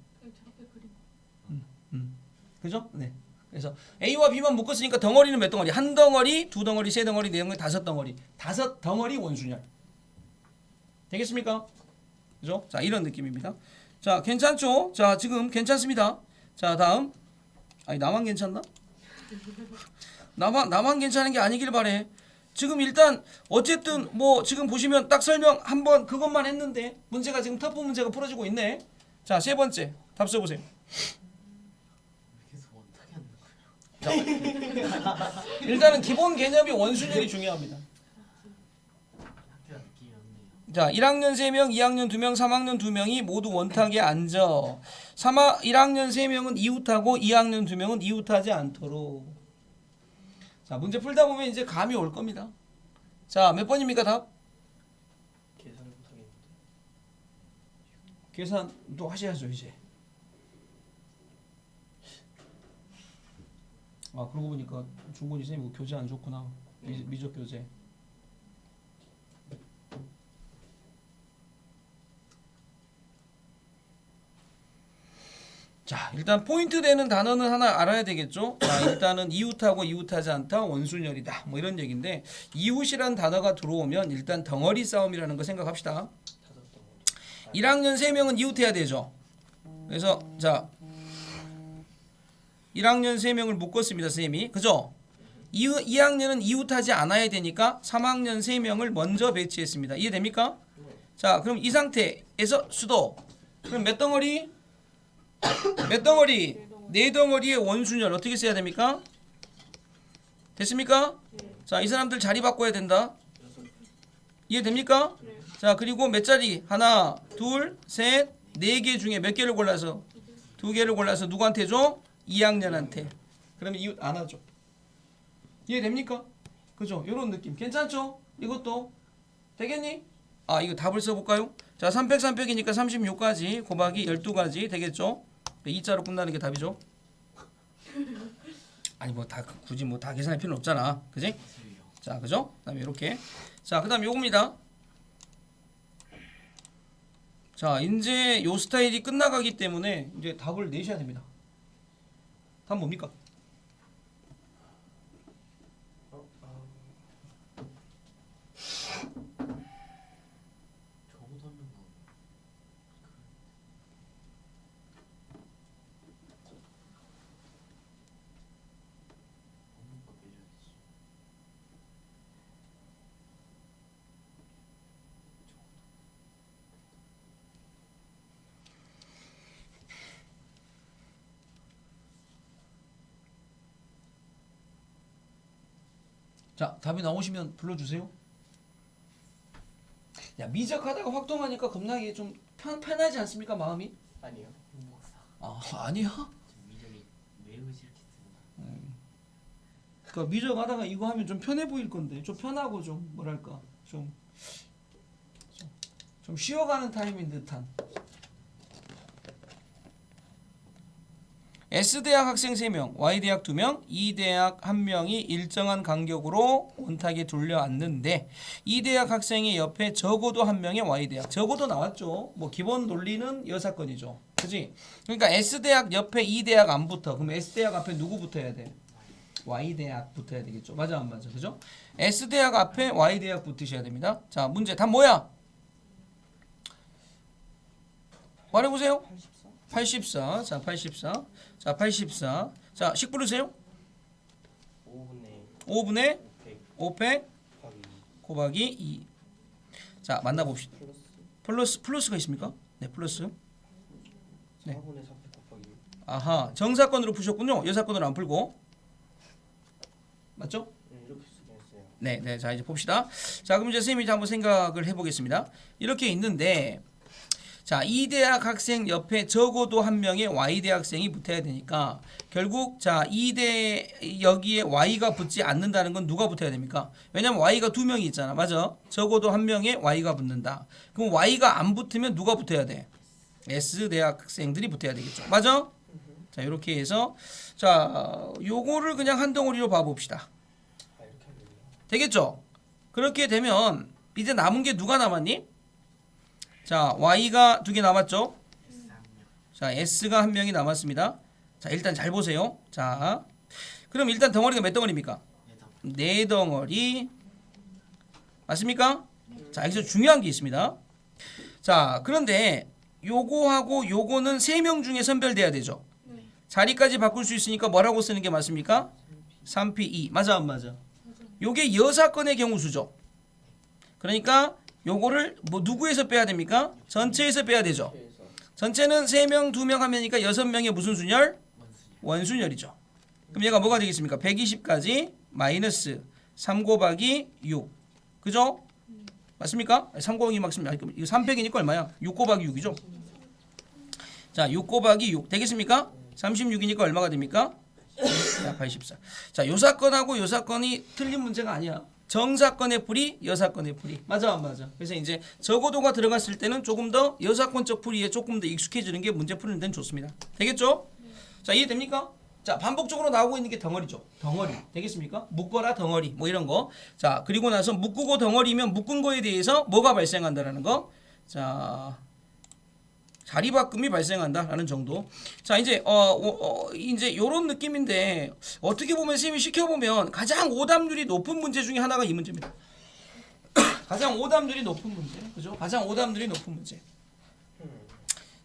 그죠? 네. 그래서 A와 B만 묶었으니까 덩어리는 몇 덩어리? 한 덩어리, 두 덩어리, 세 덩어리, 네 덩어리, 5덩어리. 5덩어리 원순열. 되겠습니까? 그죠? 자, 이런 느낌입니다. 자, 괜찮죠? 자, 지금 괜찮습니다. 자, 다음. 아니, 나만 괜찮나? 나만 괜찮은 게 아니길 바래. 지금 일단 어쨌든 뭐 지금 보시면 딱 설명 한번 그것만 했는데 문제가 지금 터프 문제가 풀어지고 있네. 자, 세 번째. 답 써보세요. 일단은 기본 개념이 원순열이 중요합니다. 자, 1학년 3명, 2학년 2명, 3학년 2명이 모두 원탁에 앉아. 1학년 3명은 이웃하고 2학년 2명은 이웃하지 않도록. 자, 문제 풀다 보면 이제 감이 올 겁니다. 자, 몇 번입니까 답? 계산을 못하겠는데. 계산도 하셔야죠 이제. 아, 그러고 보니까 중곤이 쌤이 교재 안 줬구나. 미적 교재. 자, 일단 포인트 되는 단어는 하나 알아야 되겠죠. 자, 일단은 이웃하고 이웃하지 않다 원순열이다 뭐 이런 얘기인데, 이웃이란 단어가 들어오면 일단 덩어리 싸움이라는 거 생각합시다. 1학년 3명은 이웃해야 되죠. 그래서 자, 1학년 3명을 묶었습니다 선생님이. 그죠? 2학년은 이웃하지 않아야 되니까 3학년 3명을 먼저 배치했습니다. 이해됩니까? 자, 그럼 이 상태에서 수도. 그럼 몇 덩어리? 몇 덩어리? 4덩어리의 원순열 어떻게 써야 됩니까? 됐습니까? 자, 이 사람들 자리 바꿔야 된다. 이해됩니까? 자, 그리고 몇 자리? 하나, 둘, 셋, 4개 중에 몇 개를 골라서? 2개를 골라서 누구한테 줘? 2학년한테. 그러면 이웃 안 하죠. 이해됩니까? 그죠? 요런 느낌. 괜찮죠? 이것도 되겠니? 아, 이거 답을 써볼까요? 자, 3팩 3팩이니까 36가지 곱하기 12가지 되겠죠? 2자로 끝나는 게 답이죠. 아니 뭐 다 굳이 뭐 다 계산할 필요는 없잖아. 그지? 자, 그죠? 그다음에 이렇게. 자, 그다음에 요겁니다. 자, 이제 요 스타일이 끝나가기 때문에 이제 답을 내셔야 됩니다. 답 뭡니까? 자, 답이 나오시면 불러주세요. 야, 미적하다가 확동하니까 겁나게 좀 편하지 않습니까, 마음이? 아니요. 행복사. 아, 아니야? 좀 미적이 매우 싫게 씁니다. 그러니까 미적하다가 이거 하면 좀 편해 보일 건데, 좀 편하고 좀 뭐랄까, 좀 쉬어가는 타임인 듯한. S대학 학생 3명, Y대학 2명, E대학 1명이 일정한 간격으로 원탁에 둘려 앉는데 E대학 학생의 옆에 적어도 1명의 Y대학. 적어도 나왔죠. 뭐 기본 논리는 여사건이죠. 그지? 그러니까 S대학 옆에 E대학 안 붙어. 그럼 S대학 앞에 누구 붙어야 돼? Y대학 붙어야 되겠죠. 맞아 안 맞아? 그죠? S대학 앞에 Y대학 붙으셔야 됩니다. 자, 문제 답 뭐야? 말해보세요. 84. 자, 84. 자, 84. 자, 10 부르세요. 5분의 5분의 500 500 곱하기 곱하기 2. 자, 만나봅시다. 플러스 플러스가 있습니까? 네, 플러스. 네. 4분의 400 곱하기 6. 아하, 정사건으로 푸셨군요. 여사건으로 안 풀고. 맞죠? 이렇게 쓰긴 했어요. 네, 네. 자, 이제 봅시다. 자, 그럼 이제 선생님이 한번 생각을 해보겠습니다. 이렇게 있는데, 자, E대학 학생 옆에 적어도 1명의 Y대 학생이 붙어야 되니까 결국 자, E대 여기에 Y가 붙지 않는다는 건 누가 붙어야 됩니까? 왜냐면 Y가 2명이 있잖아. 맞아? 적어도 1명의 Y가 붙는다. 그럼 Y가 안 붙으면 누가 붙어야 돼? S대학 학생들이 붙어야 되겠죠. 맞아? 자, 이렇게 해서 자, 요거를 그냥 한 덩어리로 봐 봅시다. 아 이렇게 하면 되네요. 되겠죠? 그렇게 되면 이제 남은 게 누가 남았니? 자, Y가 2개 남았죠? 자, S가 1명이 남았습니다. 자, 일단 잘 보세요. 자, 그럼 일단 덩어리가 몇 덩어리입니까? 4덩어리. 맞습니까? 자, 여기서 중요한 게 있습니다. 자, 그런데 요거하고 요거는 3명 중에 선별돼야 되죠. 네. 자리까지 바꿀 수 있으니까 뭐라고 쓰는 게 맞습니까? 3P2. 맞아 안 맞아? 맞아. 요게 여사건의 경우 수죠. 그러니까 요거를 뭐 누구에서 빼야 됩니까? 전체에서 빼야 되죠. 그래서 전체는 3명, 2명 하면이니까 6명의 무슨 순열? 원순열이죠. 그럼 얘가 뭐가 되겠습니까? 120까지 마이너스 3 곱하기 6. 그죠? 맞습니까? 3 곱하기 맞습니다. 이거 3팩이니까 얼마야? 6 곱하기 6이죠. 자, 6 곱하기 6 되겠습니까? 36이니까 얼마가 됩니까? 자, 84. 자, 요 사건하고 요 사건이 틀린 문제가 아니야. 정사건의 풀이, 여사건의 풀이. 맞아 안 맞아? 그래서 이제 적어도가 들어갔을 때는 조금 더 여사건적 풀이에 조금 더 익숙해지는 게 문제 푸는 데는 좋습니다. 되겠죠? 자, 이해됩니까? 자, 반복적으로 나오고 있는 게 덩어리죠. 덩어리. 되겠습니까? 묶어라 덩어리. 뭐 이런 거. 자, 그리고 나서 묶고 덩어리면 묶은 거에 대해서 뭐가 발생한다라는 거. 자, 자리 바꿈이 발생한다라는 정도. 자, 이제 이제 요런 느낌인데 어떻게 보면 선생님이 시켜보면 가장 오답률이 높은 문제 중에 하나가 이 문제입니다. 가장 오답률이 높은 문제. 그죠? 가장 오답률이 높은 문제.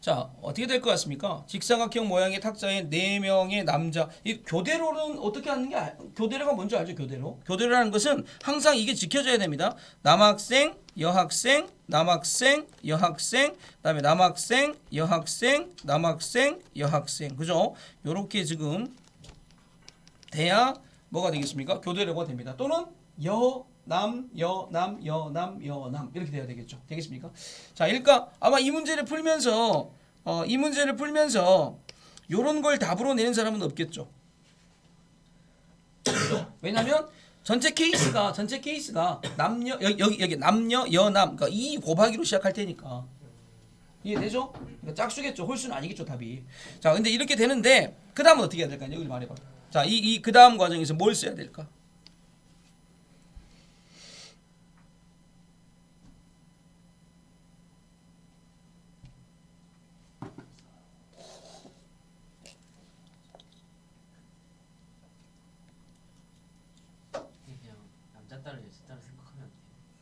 자, 어떻게 될 것 같습니까? 직사각형 모양의 탁자에 4명의 남자. 이 교대로는 어떻게 하는 게 교대로가 뭔지 알죠? 교대로. 교대로라는 것은 항상 이게 지켜져야 됩니다. 남학생, 여학생, 남학생, 여학생, 그다음에 남학생, 여학생, 남학생, 여학생. 그죠? 요렇게 지금 돼야 뭐가 되겠습니까? 교대로가 됩니다. 또는 남, 여남, 여남, 여남 이렇게 돼야 되겠죠. 되겠습니까? 자, 그러니까 아마 이 문제를 풀면서 요런 걸 답으로 내는 사람은 없겠죠. 왜냐면 전체 케이스가 남녀 여기 남녀 여남 그러니까 이 곱하기로 시작할 테니까. 이해되죠? 그러니까 짝수겠죠. 홀수는 아니겠죠, 답이. 자, 근데 이렇게 되는데 그다음은 어떻게 해야 될까요? 여기 말해 봐. 자, 이 그다음 과정에서 뭘 써야 될까? 그냥 남자 딸을 여자 딸을 생각하면 안 돼요.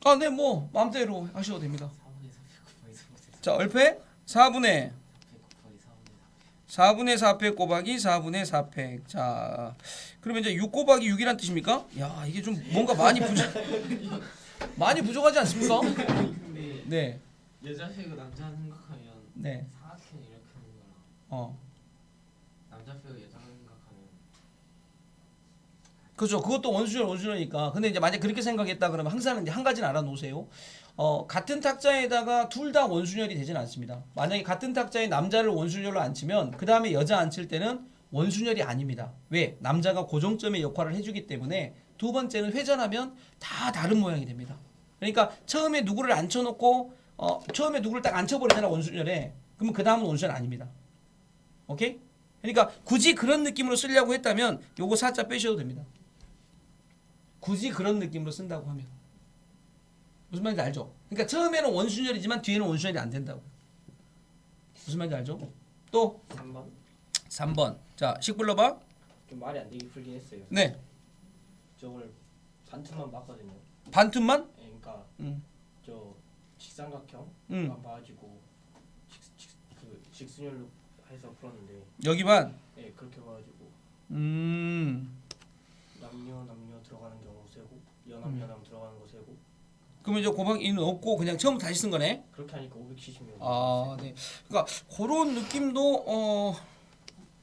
아, 네, 뭐 마음대로 하셔도 됩니다. 4분의 400 곱하기 4분의 자, 얼패 4분의 400 곱하기 4분의 400. 4분의 4팩 곱하기 4분의 4팩. 자, 그러면 이제 6 곱하기 6이란 뜻입니까? 야, 이게 좀 뭔가 많이 부족하지 않습니까? 근데 네, 여자 빼고 남자 생각하면 네, 사각형 이렇게 하는 거랑 어, 남자 빼고 여자 생각하면 그죠. 그것도 원순열이니까. 근데 이제 만약 그렇게 생각했다 그러면 항상 이제 한 가지는 알아놓으세요. 같은 탁자에다가 둘 다 원순열이 되진 않습니다. 만약에 같은 탁자에 남자를 원순열로 앉히면 그 다음에 여자 앉힐 때는 원순열이 아닙니다. 왜? 남자가 고정점의 역할을 해주기 때문에 두 번째는 회전하면 다 다른 모양이 됩니다. 그러니까 처음에 누구를 앉혀놓고 처음에 누구를 딱 앉혀버리잖아 원순열에. 그러면 그 다음은 원순열 아닙니다. 오케이? 그러니까 굳이 그런 느낌으로 쓰려고 했다면 요거 살짝 빼셔도 됩니다. 굳이 그런 느낌으로 쓴다고 하면 무슨 말인지 알죠? 그러니까 처음에는 원순열이지만 뒤에는 원순열이 안 된다고. 무슨 말인지 알죠? 또 3번 3번. 자, 식 불러봐. 좀 말이 안 되게 풀긴 했어요. 네. 저걸 반투만 봤거든요. 반틈만? 네, 그러니까 음. 저 직삼각형만 봐가지고 그 직순열로 해서 풀었는데 여기만. 네 그렇게 봐가지고 남녀 들어가는 경우 세고 연합 들어가는 거 세고 그러면 이제 곱하기는 없고 그냥 처음부터 다시 쓴 거네. 그렇게 하니까 570명. 아, 네. 그러니까 그런 느낌도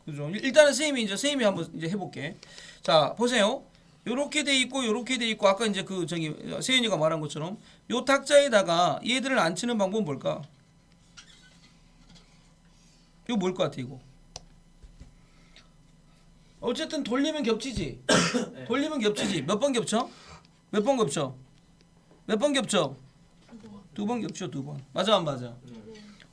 그죠. 일단은 선생님이 한번 이제 해볼게. 자, 보세요. 요렇게 돼 있고 요렇게 돼 있고 아까 이제 그 저기 세윤이가 말한 것처럼 요 탁자에다가 얘들을 앉히는 방법은 뭘까? 이거 뭘 것 같아 이거? 어쨌든 돌리면 겹치지. 네. 돌리면 겹치지. 몇 번 겹쳐? 몇 번 겹쳐? 몇 번 겹쳐? 두 번 겹쳐, 두 번. 맞아 안 맞아?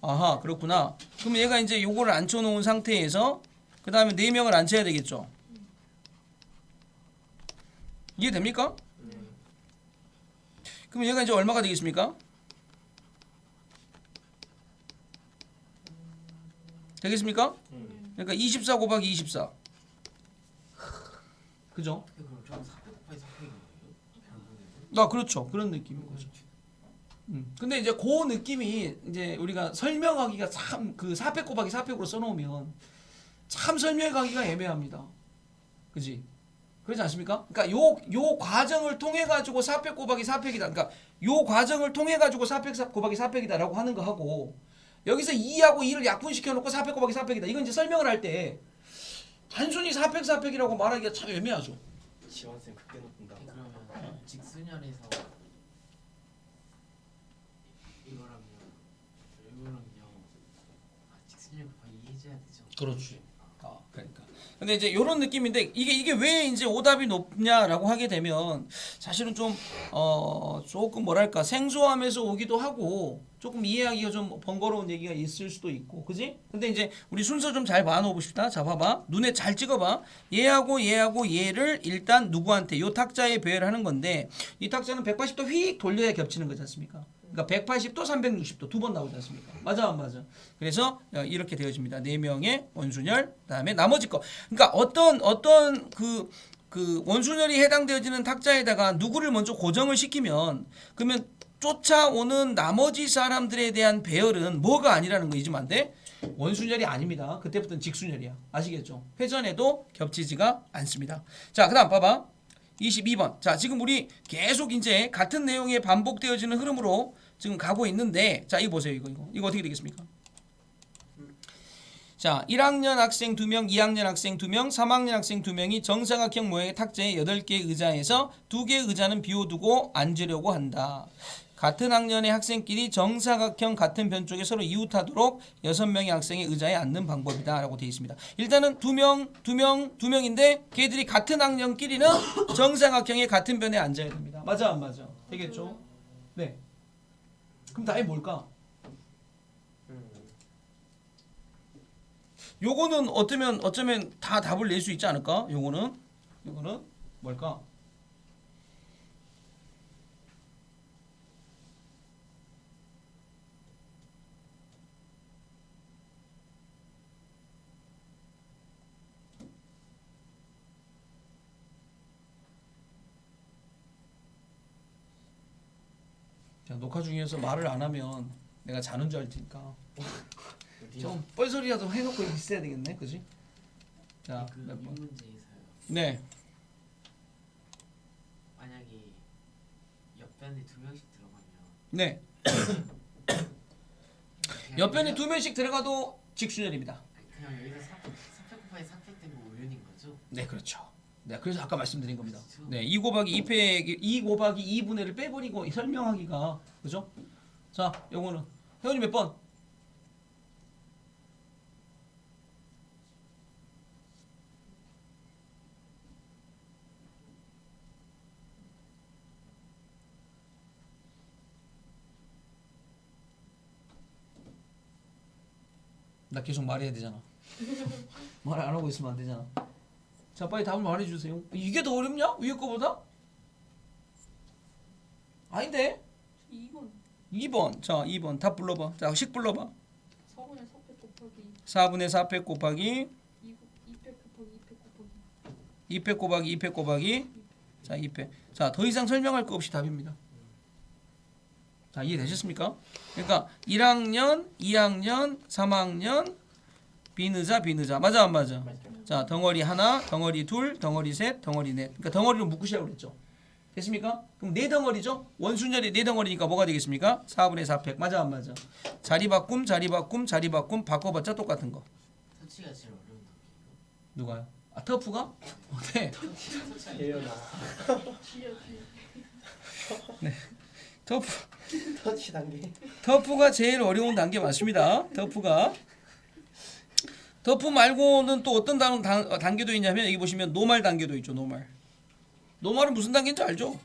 아하, 그렇구나. 그럼 얘가 이제 요거를 앉혀놓은 상태에서 그 다음에 4명을 앉혀야 되겠죠. 이해됩니까? 그럼 얘가 이제 얼마가 되겠습니까? 되겠습니까? 그러니까 24 곱하기 24. 그죠? 그럼 저는 400 곱하기 400인 거예요? 아, 그렇죠. 그런 느낌인 거죠. 근데 이제 그 느낌이 이제 우리가 설명하기가 참 그 400 곱하기 400으로 써놓으면 참 설명하기가 애매합니다. 그지? 그렇지 않습니까? 그러니까 요 과정을 통해 가지고 400 곱하기 400이다. 그러니까 요 과정을 통해 가지고 400 곱하기 400이다라고 하는 거 하고 여기서 2하고 2를 약분시켜 놓고 400 곱하기 400이다. 이건 이제 설명을 할 때 단순히 400 400이라고 말하기가 참 애매하죠. 지원쌤 그때 높은다. 그러면 직순열에서 이거랑요 직순열 곱하기 해줘야 되죠. 그렇지. 그러니까. 근데 이제 이런 느낌인데 이게 왜 이제 오답이 높냐라고 하게 되면 사실은 좀 조금 뭐랄까 생소함에서 오기도 하고 조금 이해하기가 좀 번거로운 얘기가 있을 수도 있고, 그지? 근데 이제 우리 순서 좀 잘 봐놓고 싶다. 자, 봐봐. 눈에 잘 찍어봐. 얘하고 얘를 일단 누구한테 요 탁자에 배열을 하는 건데 이 탁자는 180도 휙 돌려야 겹치는 거지 않습니까? 그러니까 180도, 360도 두 번 나오지 않습니까? 맞아 안 맞아? 그래서 이렇게 되어집니다. 4명의 원순열, 그다음에 나머지 거. 그러니까 어떤 그 원순열이 해당되어지는 탁자에다가 누구를 먼저 고정을 시키면 그러면 쫓아오는 나머지 사람들에 대한 배열은 뭐가 아니라는 거 잊으면 안 돼? 원순열이 아닙니다. 그때부터는 직순열이야. 아시겠죠? 회전에도 겹치지가 않습니다. 자, 그다음 봐봐. 22번. 자, 지금 우리 계속 이제 같은 내용이 반복되어지는 흐름으로 지금 가고 있는데, 자, 이거 보세요. 이거 어떻게 되겠습니까? 자, 1학년 학생 2명, 2학년 학생 2명, 3학년 학생 2명이 정사각형 모양의 탁자에 8개의 의자에서 2개의 의자는 비워두고 앉으려고 한다. 같은 학년의 학생끼리 정사각형 같은 변 쪽에 서로 이웃하도록 6명의 학생의 의자에 앉는 방법이다 라고 되어 있습니다. 일단은 2명인데 걔들이 같은 학년끼리는 정사각형의 같은 변에 앉아야 됩니다. 맞아 안 맞아? 되겠죠? 네. 그럼 답이 뭘까? 요거는 어쩌면 다 답을 낼 수 있지 않을까? 요거는 뭘까? 자, 녹화 중에서 말을 안 하면 내가 자는 줄 알 테니까 좀 뻘소리라도 해놓고 있어야 되겠네, 그지? 자, 그 몇 번? 문제에서요. 네. 만약에 옆변에 2명씩 들어가면 네. 그냥 옆변에 여기서- 2명씩 들어가도 직순열입니다. 그냥 여기서 400 곱하기 400 되면 우윤인 거죠? 네, 그렇죠. 네, 그래서 아까 말씀드린 겁니다. 네, 2 곱하기 2분의를 빼버리고 설명하기가 그죠? 자, 요거는 회원님 몇 번? 나 계속 말해야 되잖아. 말 안 하고 있으면 안 되잖아. 자, 빨리 답을 말해주세요. 이게 더 어렵냐? 위에 거보다? 아닌데? 2번 2번. 자, 2번. 답 불러봐. 자, 식 불러봐. 4분의 4팩 곱하기 4분의 4팩 곱하기 2팩 곱하기 2팩 곱하기 2팩 곱하기 2팩 곱하기 자, 2팩. 자, 더 이상 설명할 거 없이 답입니다. 자, 이해되셨습니까? 그러니까 1학년, 2학년, 3학년 비느자 맞아 안 맞아? 자, 덩어리 하나, 덩어리 둘, 덩어리 셋, 덩어리 넷. 그러니까 덩어리로 묶으시라고 그랬죠. 됐습니까? 그럼 네 덩어리죠? 원순열이 네 덩어리니까 뭐가 되겠습니까? 4분의 4팩. 맞아 안 맞아? 자리 바꿈 바꿔봤자 똑같은 거. 터치가 제일 어려운 단계예요. 누가요? 아, 터프가? 네. 예연아. 뒤에 터프. 터치 단계. 터프가 제일 어려운 단계 맞습니다. 터프 말고는 또 어떤 단계도 있냐면 여기 보시면 노말 단계도 있죠. 노말은 무슨 단계인지 알죠?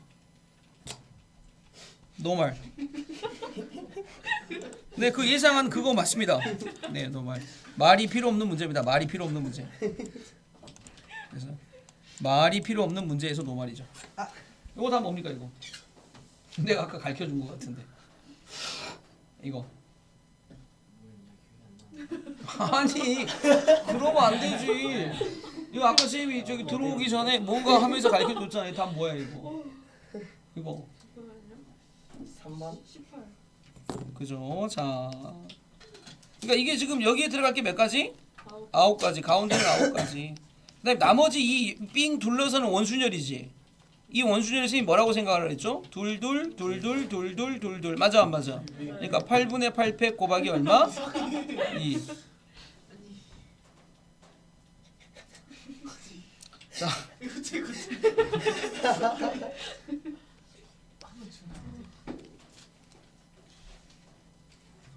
노말. 네, 그 예상한 그거 맞습니다. 네, 노말. 말이 필요 없는 문제입니다. 말이 필요 없는 문제. 그래서 말이 필요 없는 문제에서 노말이죠. 이거 다 뭡니까 이거? 내가 아까 가르쳐 준 것 같은데. 이거. 아니, 그러면 안 되지. 이거 아까 쌤이 저기 들어오기 전에 뭔가 하면서 가르쳐 줬잖아요. 답 뭐야 이거? 이거. 잠깐만요 3번. 18 그죠? 자. 그러니까 이게 지금 여기에 들어갈 게 몇 가지? 9 9가지. 가운데는 9가지. 그다음에 나머지 이 삥 둘러서는 원순열이지. 이 원순열 선생님이 뭐라고 생각을 했죠? 둘둘 맞아 안 맞아? 그러니까 8분의 8팩 곱하기 얼마? 2. 자,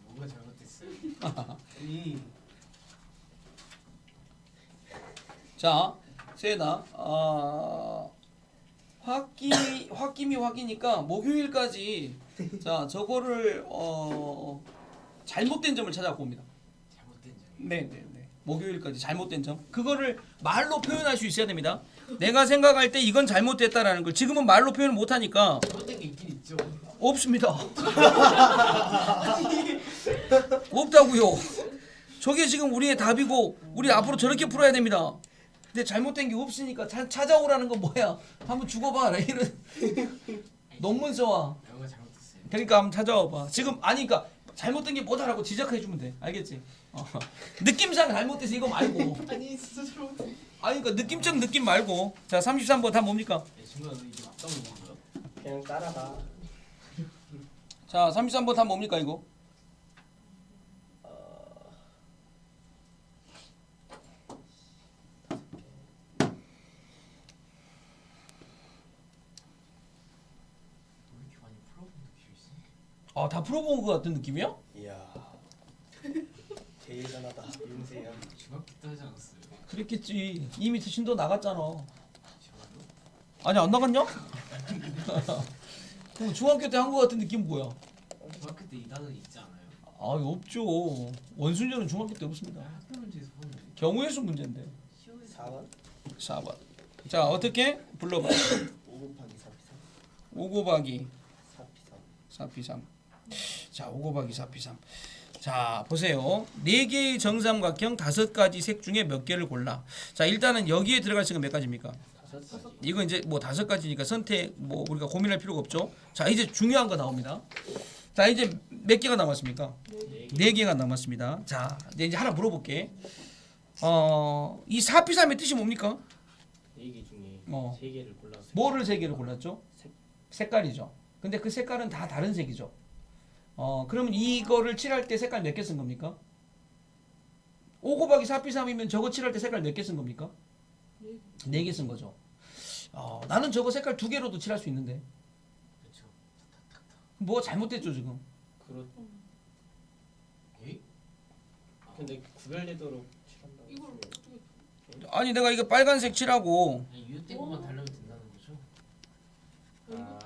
뭔가 잘못됐어요. 자, 세나 홧김이 홧이니까 목요일까지 자 저거를 잘못된 점을 찾아봅니다. 잘못된 점이. 네. 목요일까지 잘못된 점 그거를 말로 표현할 수 있어야 됩니다. 내가 생각할 때 이건 잘못됐다라는 걸 지금은 말로 표현을 못하니까 잘못된 게 있긴 있죠. 없습니다. 없다고요. 저게 지금 우리의 답이고 우리 앞으로 저렇게 풀어야 됩니다. 근데 잘못된 게 없으니까 찾아오라는 건 뭐야? 한번 죽어봐. 이런 논문 써와. 뭔가 잘못됐어요. 그러니까 한번 찾아와봐. 지금 아니니까 잘못된 게 뭐다라고 지적해 주면 돼. 알겠지? 느낌상 잘못돼서 이거 말고. 아니 진짜 잘못했어. 아니 그러니까 느낌적 느낌 말고. 자 33번 답 뭡니까? 중간에 이게 맞다고 거고요. 그냥 따라가. 자 33번 답 뭡니까 이거? 왜 이렇게 많이 풀어본 느낌이지? 아 다 풀어본 것 같은 느낌이야? 이야. 대단하다 윤세현. 중학교 때 하지 않았어요? 그랬겠지. 이미 신도 나갔잖아. 정말로? 아니 안 나갔냐? 그럼 중학교 때 한 것 같은 느낌 뭐야? 중학교 때 이 단어는 있지 않아요? 아 없죠. 원순열은 중학교 때 없습니다. 학교 문제에서 보는데. 경우의 수 문제인데. 4번. 4번. 자 어떻게 불러봐. 5 곱하기 4 피 3. 5 곱하기 4 피 3. 4p 3. 자 5 곱하기 4p 3. 자 보세요. 4개의 정삼각형 5가지 색 중에 몇 개를 골라. 자 일단은 여기에 들어갈 색은 몇 가지입니까? 5. 이거 이제 뭐 5가지니까 선택 뭐 우리가 고민할 필요가 없죠. 자 이제 중요한 거 나옵니다. 자 이제 몇 개가 남았습니까? 4개가 남았습니다. 자 이제 하나 물어볼게. 이 4p 3의 뜻이 뭡니까? 4개 중에 어. 3개를 골라서. 뭐를 3개를 골랐죠? 색깔이죠. 근데 그 색깔은 다 다른 색이죠. 그러면 이거를 칠할 때 색깔 몇 개 쓴 겁니까? 5 곱하기 4p 3이면 저거 칠할 때 색깔 몇 개 쓴 겁니까? 4개 쓴 거죠. 나는 저거 색깔 2개로도 칠할 수 있는데 그렇죠. 뭐 잘못됐죠 지금? 그렇. 에이? 근데 구별되도록 칠한다고. 이걸 했어요. 어떻게 아니 내가 이거 빨간색 칠하고 유효땡만 달라면 된다는 거죠? 아.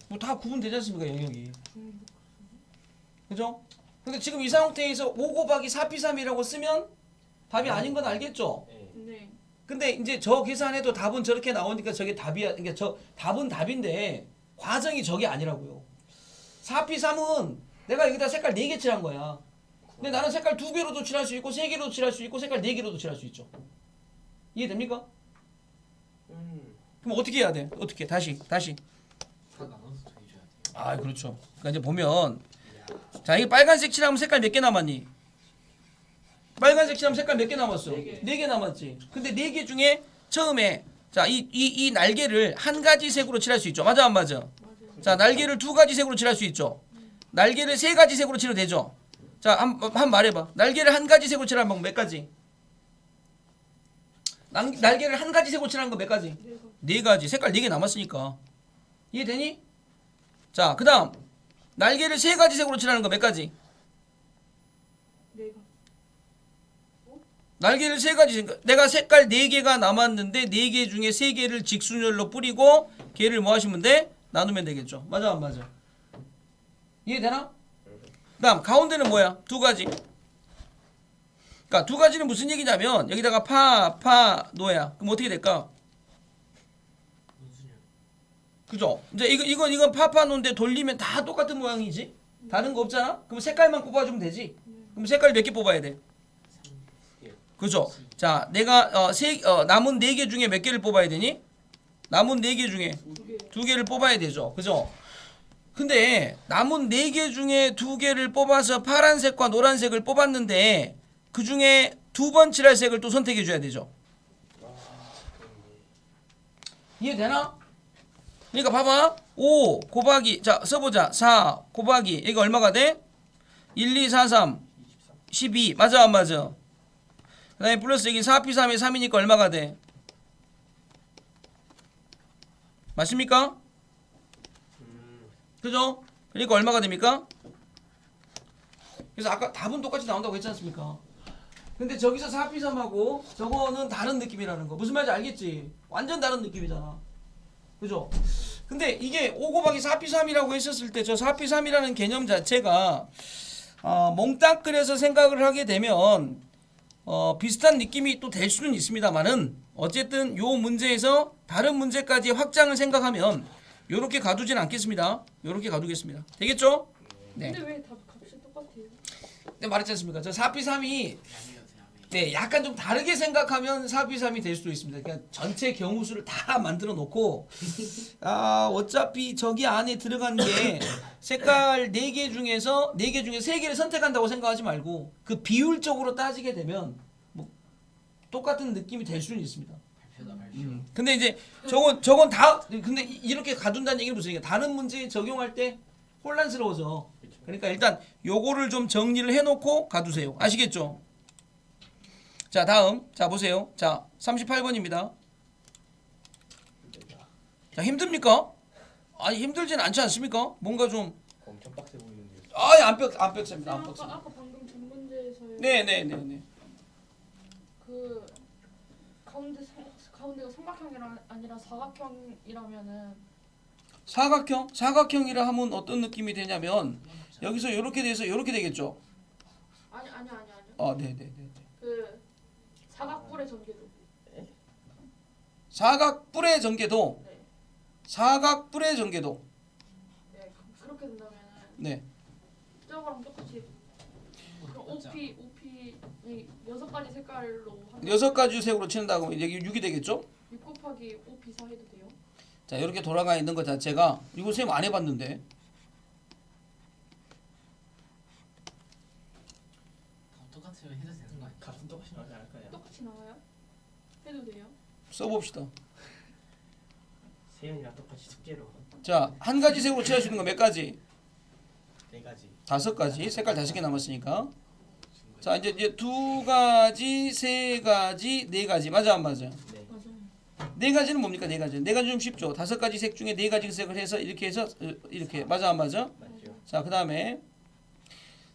뭐 다 구분되지 않습니까 영역이? 중복. 그죠? 근데 지금 이 상태에서 5 곱하기 4p3이라고 쓰면 답이 아닌 건 알겠죠? 네. 네. 근데 이제 저 계산해도 답은 저렇게 나오니까 저게 답이야. 그러니까 저 답은 답인데 과정이 저게 아니라고요. 4p3은 내가 여기다 색깔 4개 칠한 거야. 근데 나는 색깔 2개로도 칠할 수 있고 3개로도 칠할 수 있고 색깔 4개로도 칠할 수 있죠. 이해됩니까? 그럼 어떻게 해야 돼? 어떻게? 다시. 다 나눠서 더해줘야 돼요. 아, 그렇죠. 그러니까 이제 보면 자, 이게 빨간색 칠하면 색깔 몇 개 남았니? 빨간색 칠하면 색깔 몇 개 남았어? 4개 남았지. 근데 4개 중에 처음에 자, 이 날개를 한 가지 색으로 칠할 수 있죠. 맞아 안 맞아? 맞아요. 자, 날개를 2가지 색으로 칠할 수 있죠. 날개를 3가지 색으로 칠해도 되죠. 자, 한 말해봐. 날개를 한 가지 색으로 칠하는 방법 몇 가지? 날개를 한 가지 색으로 칠하는 거 몇 가지? 네 4가지. 색깔 4개 남았으니까. 이해되니? 자, 그 다음 날개를 3가지 색으로 칠하는 거 몇 가지? 네 가. 날개를 3가지 색. 내가 색깔 4개가 남았는데 4개 중에 3개를 직순열로 뿌리고 걔를 뭐 하시면 돼? 나누면 되겠죠. 맞아 안 맞아? 이해되나? 그 다음 가운데는 뭐야? 2가지. 그러니까 2가지는 무슨 얘기냐면 여기다가 노야. 그럼 어떻게 될까? 무슨요? 그죠? 이제 이건 노인데 돌리면 다 똑같은 모양이지? 다른 거 없잖아? 그럼 색깔만 뽑아주면 되지? 그럼 색깔 몇 개 뽑아야 돼? 그죠? 자, 내가 남은 4개 중에 몇 개를 뽑아야 되니? 남은 4개 중에 2개를 뽑아야 되죠. 그죠? 근데 남은 4개 중에 2개를 뽑아서 파란색과 노란색을 뽑았는데 그 중에 2번 칠할 색을 또 선택해 줘야 되죠. 이해되나? 그러니까 봐봐. 5 곱하기 자 써보자. 4 곱하기 이게 얼마가 돼? 1, 2, 4, 3 12 맞아 안 맞아? 그 다음에 플러스 여기 4p3에 3이니까 얼마가 돼? 맞습니까? 그죠? 그러니까 얼마가 됩니까? 그래서 아까 답은 똑같이 나온다고 했지 않습니까? 근데 저기서 4p3하고 저거는 다른 느낌이라는 거. 무슨 말인지 알겠지? 완전 다른 느낌이잖아. 그죠? 근데 이게 5 곱하기 4p3이라고 했었을 때 저 4p3이라는 개념 자체가 몽땅 끓여서 생각을 하게 되면 비슷한 느낌이 또 될 수는 있습니다만은 어쨌든 요 문제에서 다른 문제까지 확장을 생각하면 요렇게 가두진 않겠습니다. 요렇게 가두겠습니다. 되겠죠? 네. 근데 왜 다 값이 똑같아요? 네, 말했지 않습니까? 저 4p3이 네, 약간 좀 다르게 생각하면 4p3이 될 수도 있습니다. 그러니까 전체 경우수를 다 만들어 놓고 어차피 저기 안에 들어간 게 색깔 4개 중에서 3개를 선택한다고 생각하지 말고 그 비율적으로 따지게 되면 뭐 똑같은 느낌이 될 수는 있습니다. 발표다 발표. 근데 이제 저건 다 근데 이렇게 가둔다는 얘기는 무슨 얘기야? 다른 문제에 적용할 때 혼란스러워져. 그러니까 일단 요거를 좀 정리를 해놓고 가두세요. 아시겠죠? 자, 다음. 자, 보세요. 자, 38번입니다. 자, 힘듭니까? 아니, 힘들진 않지 않습니까? 뭔가 좀 엄청 빡세 보이는데. 안 빡셉니다. 안 빡셉니다. 아까 방금 전 문제에서요. 네. 그 가운데가 삼각형이 아니라 사각형이라면은 사각형이라 하면 어떤 느낌이 되냐면 여기서 이렇게 돼서 이렇게 되겠죠? 아니요. 네네네. 그 사각뿔의 전개도. 사각뿔의 전개도. 네. 사각뿔의 전개도. 네. 그렇게 된다면은 네. 저거랑 똑같이 그럼 OP 6가지 색깔로 하면 6가지 색으로 칠한다고 하면 여기 6이 되겠죠? 6 곱하기 OP 4 해도 돼요? 자, 이렇게 돌아가 있는 것 자체가 이거 쌤 안 해봤는데 똑같으면 해도 되는 거 아니야? 값은 똑같이 나오지 않을까요? 똑같이 나와요? 해도 돼요? 써봅시다. 세연이랑 똑같이 숙제로 자, 한 가지 색으로 칠할 수 있는 거 몇 가지? 4가지. 5가지. 색깔 5개 남았으니까. 자, 이제 2가지, 3가지, 4가지. 맞아 안 맞아? 네. 맞아요. 네 가지는 뭡니까? 네 가지. 네 가지 좀 쉽죠. 다섯 가지 색 중에 네 가지 색을 해서 이렇게 이렇게 맞아 안 맞아? 맞죠. 자, 그다음에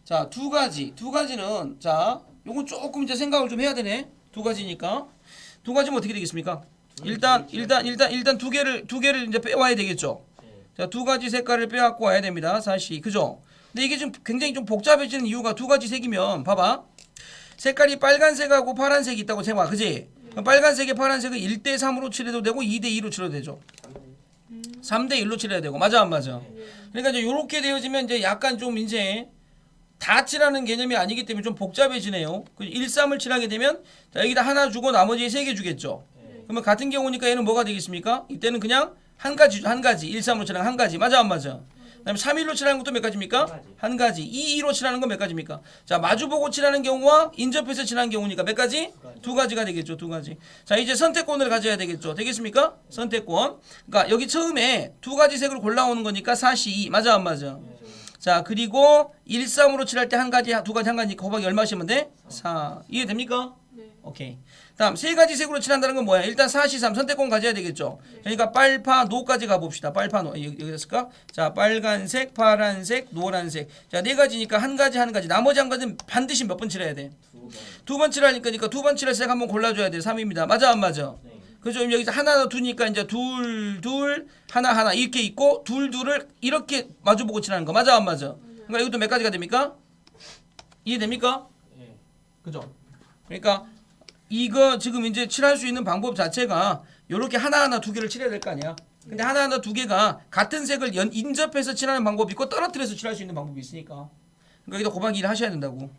자, 두 가지는 자, 요건 조금 이제 생각을 좀 해야 되네. 두 가지니까. 두 가지면 어떻게 되겠습니까? 일단 두 개를 이제 빼와야 되겠죠. 네. 자, 두 가지 색깔을 빼갖고 와야 됩니다. 사실 그죠? 근데 이게 좀 굉장히 좀 복잡해지는 이유가 두 가지 색이면 봐봐. 색깔이 빨간색하고 파란색이 있다고 생각해. 그지? 그럼 빨간색에 파란색은 1대 3으로 칠해도 되고 2대 2로 칠해도 되죠. 3대 1로 칠해야 되고. 맞아 안 맞아? 그러니까 이제 요렇게 되어지면 이제 약간 좀 이제 다 칠하는 개념이 아니기 때문에 좀 복잡해지네요. 1, 3을 칠하게 되면 자, 여기다 하나 주고 나머지 3개 주겠죠. 그러면 같은 경우니까 얘는 뭐가 되겠습니까? 이때는 그냥 한 가지 1, 3으로 칠하는 한 가지. 맞아 안 맞아? 그다음에 3, 1로 칠하는 것도 몇 가지입니까? 한 가지. 2, 2로 칠하는 건 몇 가지입니까? 자, 마주보고 칠하는 경우와 인접해서 칠하는 경우니까 몇 가지? 두 가지가 되겠죠. 두 가지. 자, 이제 선택권을 가져야 되겠죠. 되겠습니까? 선택권. 그러니까 여기 처음에 두 가지 색을 골라오는 거니까 4, 2. 맞아 안 맞아? 자, 그리고 1, 3으로 칠할 때 한 가지, 두 가지 한 가지 곱하기 얼마시면 돼? 4. 이해됩니까? 네. 오케이. 다음 세 가지 색으로 칠한다는 건 뭐야? 일단 4, 3 선택권 가져야 되겠죠. 그러니까 빨파, 노까지 가봅시다. 빨파, 노 여기 됐을까? 자, 빨간색, 파란색, 노란색. 자, 네 가지니까 한 가지. 나머지 한 가지는 반드시 몇 번 칠해야 돼? 두 번 칠하니까 두 번 칠할 색 한번 골라줘야 돼. 3입니다. 맞아 안 맞아? 네. 그죠? 여기서 하나 두니까 이제 둘 하나 이렇게 있고 둘을 이렇게 마주보고 칠하는 거 맞아 안 맞아? 그러니까 이것도 몇 가지가 됩니까? 이해됩니까? 네. 그죠? 그러니까 이거 지금 이제 칠할 수 있는 방법 자체가 요렇게 하나하나 두 개를 칠해야 될 거 아니야. 근데 하나하나 두 개가 같은 색을 인접해서 칠하는 방법이 있고 떨어뜨려서 칠할 수 있는 방법이 있으니까. 그러니까 여기다 곱하기 1 하셔야 된다고.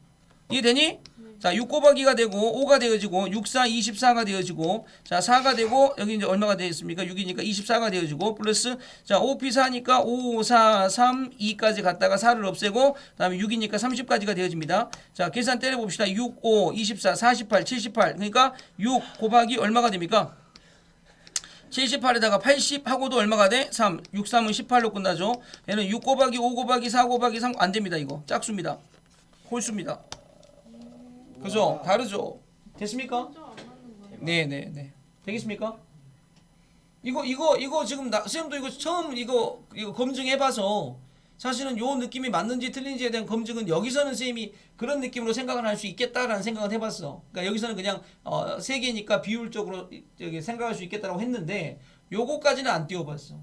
이해되니? 자, 6 곱하기 2가 되고 5가 되어지고 6, 4, 24가 되어지고 자, 4가 되고 여기 이제 얼마가 되겠습니까? 6이니까 24가 되어지고 플러스 자, 5p 4니까 5, 4, 3, 2까지 갔다가 4를 없애고 그다음에 6이니까 30까지가 되어집니다. 자, 계산 때려 봅시다. 6, 5, 24, 48, 78. 그러니까 6 곱하기 얼마가 됩니까? 78에다가 80 하고도 얼마가 돼? 3. 6, 3은 18로 끝나죠. 얘는 6 곱하기 5 곱하기 4 곱하기 3 안 됩니다. 이거 짝수입니다. 홀수입니다. 그죠? 다르죠? 됐습니까? 진짜 안 맞는 거예요. 네네네. 되겠습니까? 이거 지금 선생님도 이거 처음 이거 검증해봐서 사실은 요 느낌이 맞는지 틀린지에 대한 검증은 여기서는 선생님이 그런 느낌으로 생각을 할 수 있겠다라는 생각을 해봤어. 그러니까 여기서는 그냥 세 개니까 비율적으로 저기 생각할 수 있겠다라고 했는데 요거까지는 안 띄워봤어.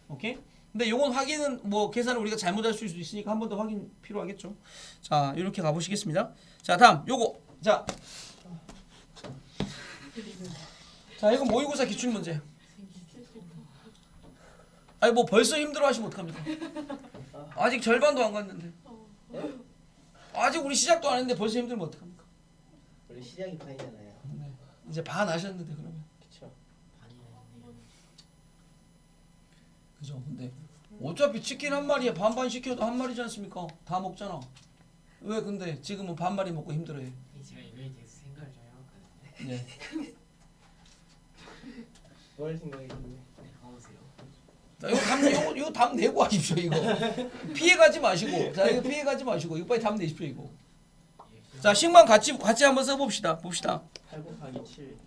오케이? 근데 요건 확인은 뭐 계산을 우리가 잘못할 수 있으니까 한 번 더 확인 필요하겠죠. 자, 이렇게 가보시겠습니다. 자, 다음 요거. 자, 이건 모의고사 기출문제. 아니 뭐 벌써 힘들어하시면 어떡합니까? 아직 절반도 안 갔는데. 아직 우리 시작도 안 했는데 벌써 힘들면 어떡합니까? 원래 시작이 반이잖아요. 이제 반 하셨는데 그러면. 그쵸? 그죠? 근데 어차피 치킨 한 마리에 반반 시켜도 한 마리지 않습니까? 다 먹잖아. 왜 근데 지금은 반마리 먹고 힘들어해? 제가 이거에 대해서 생각을 좀 해봤거든요. 네. 뭘 생각했는데? 가보세요. 자, 이거 답 내고 하십시오 이거. 피해가지 마시고. 자, 이거 피해가지 마시고 이거 빨리 답 내십시오 이거. 자, 식만 같이 한번 써봅시다. 봅시다. 8 곱하기 7.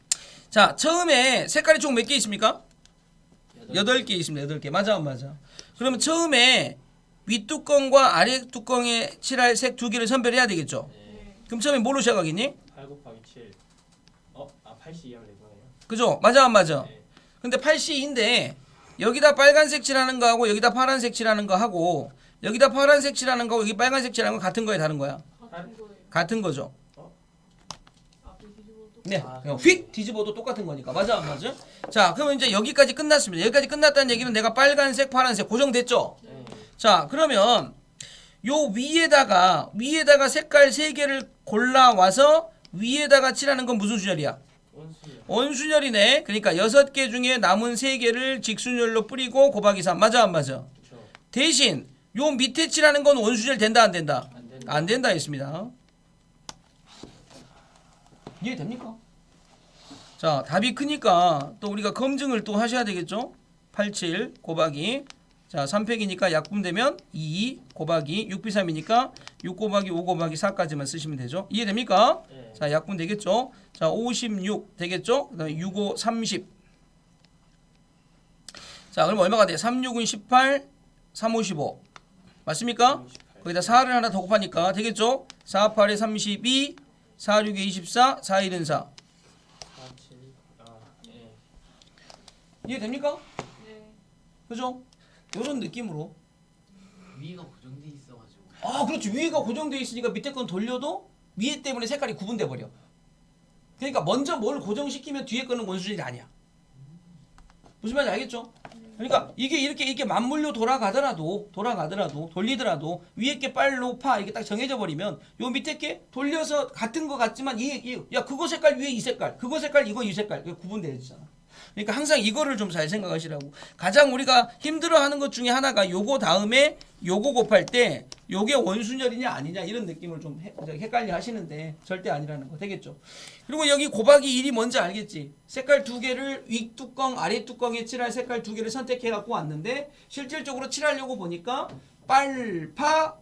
자, 처음에 색깔이 총 몇 개 있습니까? 8개 있습니다. 8개. 맞아 안 맞아? 그러면 처음에 윗뚜껑과 아래뚜껑에 칠할 색 두 개를 선별해야 되겠죠? 네. 그럼 처음에 뭘로 시작하겠니? 8 곱하기 7. 80 이하면 되거든요. 그죠? 맞아 안 맞아? 네. 근데 8C인데 여기다 빨간색 칠하는 거하고 여기다 파란색 칠하는 거하고 여기다 파란색 칠하는 거하고 여기 빨간색 칠하는 거 같은 거야 다른 거야? 같은 거예요. 같은 거죠. 앞에 뒤집어도 네, 아, 그냥 휙 뒤집어도 똑같은 거니까 맞아 안 맞아? 자, 그러면 이제 여기까지 끝났습니다. 여기까지 끝났다는 얘기는 내가 빨간색, 파란색 고정됐죠? 네. 자, 그러면 요 위에다가 색깔 3개를 골라와서 위에다가 칠하는 건 무슨 순열이야? 원수요. 원순열이네. 그러니까 6개 중에 남은 3개를 직순열로 뿌리고 곱하기 3. 맞아 안 맞아? 그쵸. 대신 요 밑에 칠하는 건 원순열 된다 안 된다? 안 된다. 안 된다 했습니다. 이해됩니까? 자, 답이 크니까 또 우리가 검증을 또 하셔야 되겠죠? 87 곱하기 자, 3팩이니까 약분되면 2 곱하기 6B3이니까 6 곱하기 5 곱하기 4까지만 쓰시면 되죠. 이해됩니까? 네. 자, 약분 되겠죠? 자, 56 되겠죠? 그다음에 65 30 자, 그럼 얼마가 돼? 3, 6은 18, 3, 5, 15. 맞습니까? 거기다 4를 하나 더 곱하니까 되겠죠? 4, 8에 32, 4, 6에 24, 4, 1은 4. 4, 7. 예. 이해됩니까? 네. 그죠? 이런 느낌으로. 위가 고정돼 있어가지고. 아, 그렇지. 위가 고정되어 있으니까 밑에 건 돌려도 위에 때문에 색깔이 구분돼 버려. 그러니까 먼저 뭘 고정시키면 뒤에 거는 원수질이 아니야. 무슨 말인지 알겠죠? 그러니까 이게 이렇게 맞물려 돌아가더라도 돌리더라도 위에 게 빨로 파 이게 딱 정해져 버리면 요 밑에 게 돌려서 같은 거 같지만 야 그거 색깔 위에 이 색깔, 그거 색깔 이거 이 색깔 이거 구분되어지잖아. 그러니까 항상 이거를 좀 잘 생각하시라고. 가장 우리가 힘들어하는 것 중에 하나가 요거 다음에 요거 곱할 때 요게 원순열이냐 아니냐 이런 느낌을 좀 헷갈려 하시는데 절대 아니라는 거 되겠죠. 그리고 여기 곱하기 1이 뭔지 알겠지. 색깔 두 개를 위 뚜껑 아래 뚜껑에 칠할 색깔 두 개를 선택해 갖고 왔는데 실질적으로 칠하려고 보니까 빨파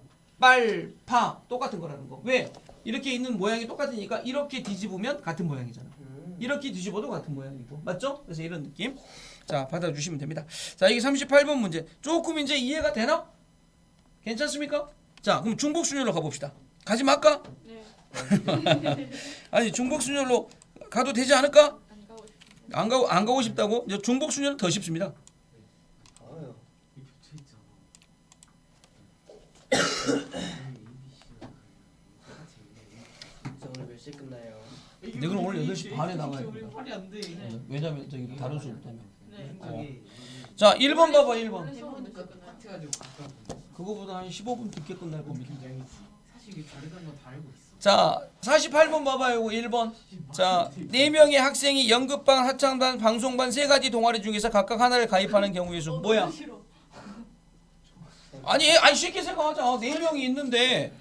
똑같은 거라는 거. 왜? 이렇게 있는 모양이 똑같으니까 이렇게 뒤집으면 같은 모양이잖아. 이렇게 뒤집어도 같은 모양이고 맞죠? 그래서 이런 느낌 자 받아주시면 됩니다. 자 이게 38번 문제 조금 이제 이해가 되나? 괜찮습니까? 자 그럼 중복순열로 가봅시다. 가지 말까? 네. 아니 중복순열로 가도 되지 않을까? 안 가고 싶어요. 안 가고 싶다고? 이제 중복순열은 더 쉽습니다. 아유. 이 붙여 있잖아. 저 오늘 몇 시에 끝나요? 근데 그럼 오늘 8시 반에 나가야 됩니다. 말이 안 돼. 왜냐면 저기 다른 수업 때문에. 네. 자 1번 봐봐 1번. 해보니까 똑같아가지고 가까워. 그거보다 한 15분 늦게 끝날 겁니다. 사실 이게 다르다는 건 다 알고 있어. 자 48번 봐봐요. 1번. 자 4명의 학생이 연극반, 합창반, 방송반 세 가지 동아리 중에서 각각 하나를 가입하는 경우의 수 뭐야? 너무 싫어. 아니 쉽게 생각하자. 4명이 있는데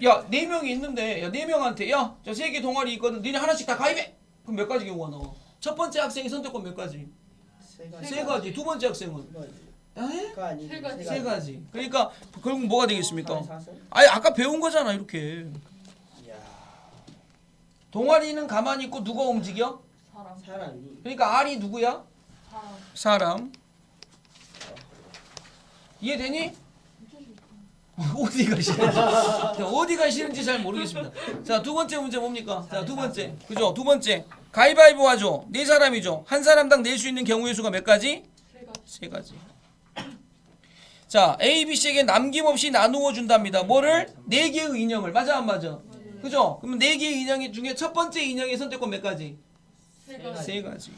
야 4명이 있는데 야 4명한테 야 저 3개 동아리 있거든. 니네 하나씩 다 가입해. 그럼 몇 가지 경우가 나와? 첫 번째 학생이 선택권 몇 가지? 세 3가지. 두 번째 학생은 에? 가 아니고 세 가지. 3가지. 그러니까 결국 뭐가 되겠습니까? 사선? 아니 아까 배운 거잖아 이렇게. 이야. 동아리는 가만히 있고 누가 움직여? 사람. 사람이 그러니까 R이 누구야? 사람. 사람. 이해되니? 어디가 싫은지 어디가 싫은지 잘 모르겠습니다. 자 두 번째 문제 뭡니까? 자 두 번째 그죠? 두 번째 가위바위보 하죠. 4사람이죠. 한 사람당 낼 수 있는 경우의 수가 몇 가지? 세 가지. 3가지. 자 A, B, C에게 남김없이 나누어 준답니다. 뭐를? 4개의 인형을. 맞아 안 맞아? 그죠? 그러면 4개의 인형 중에 첫 번째 인형의 선택권 몇 가지? 세 가지. 3가지.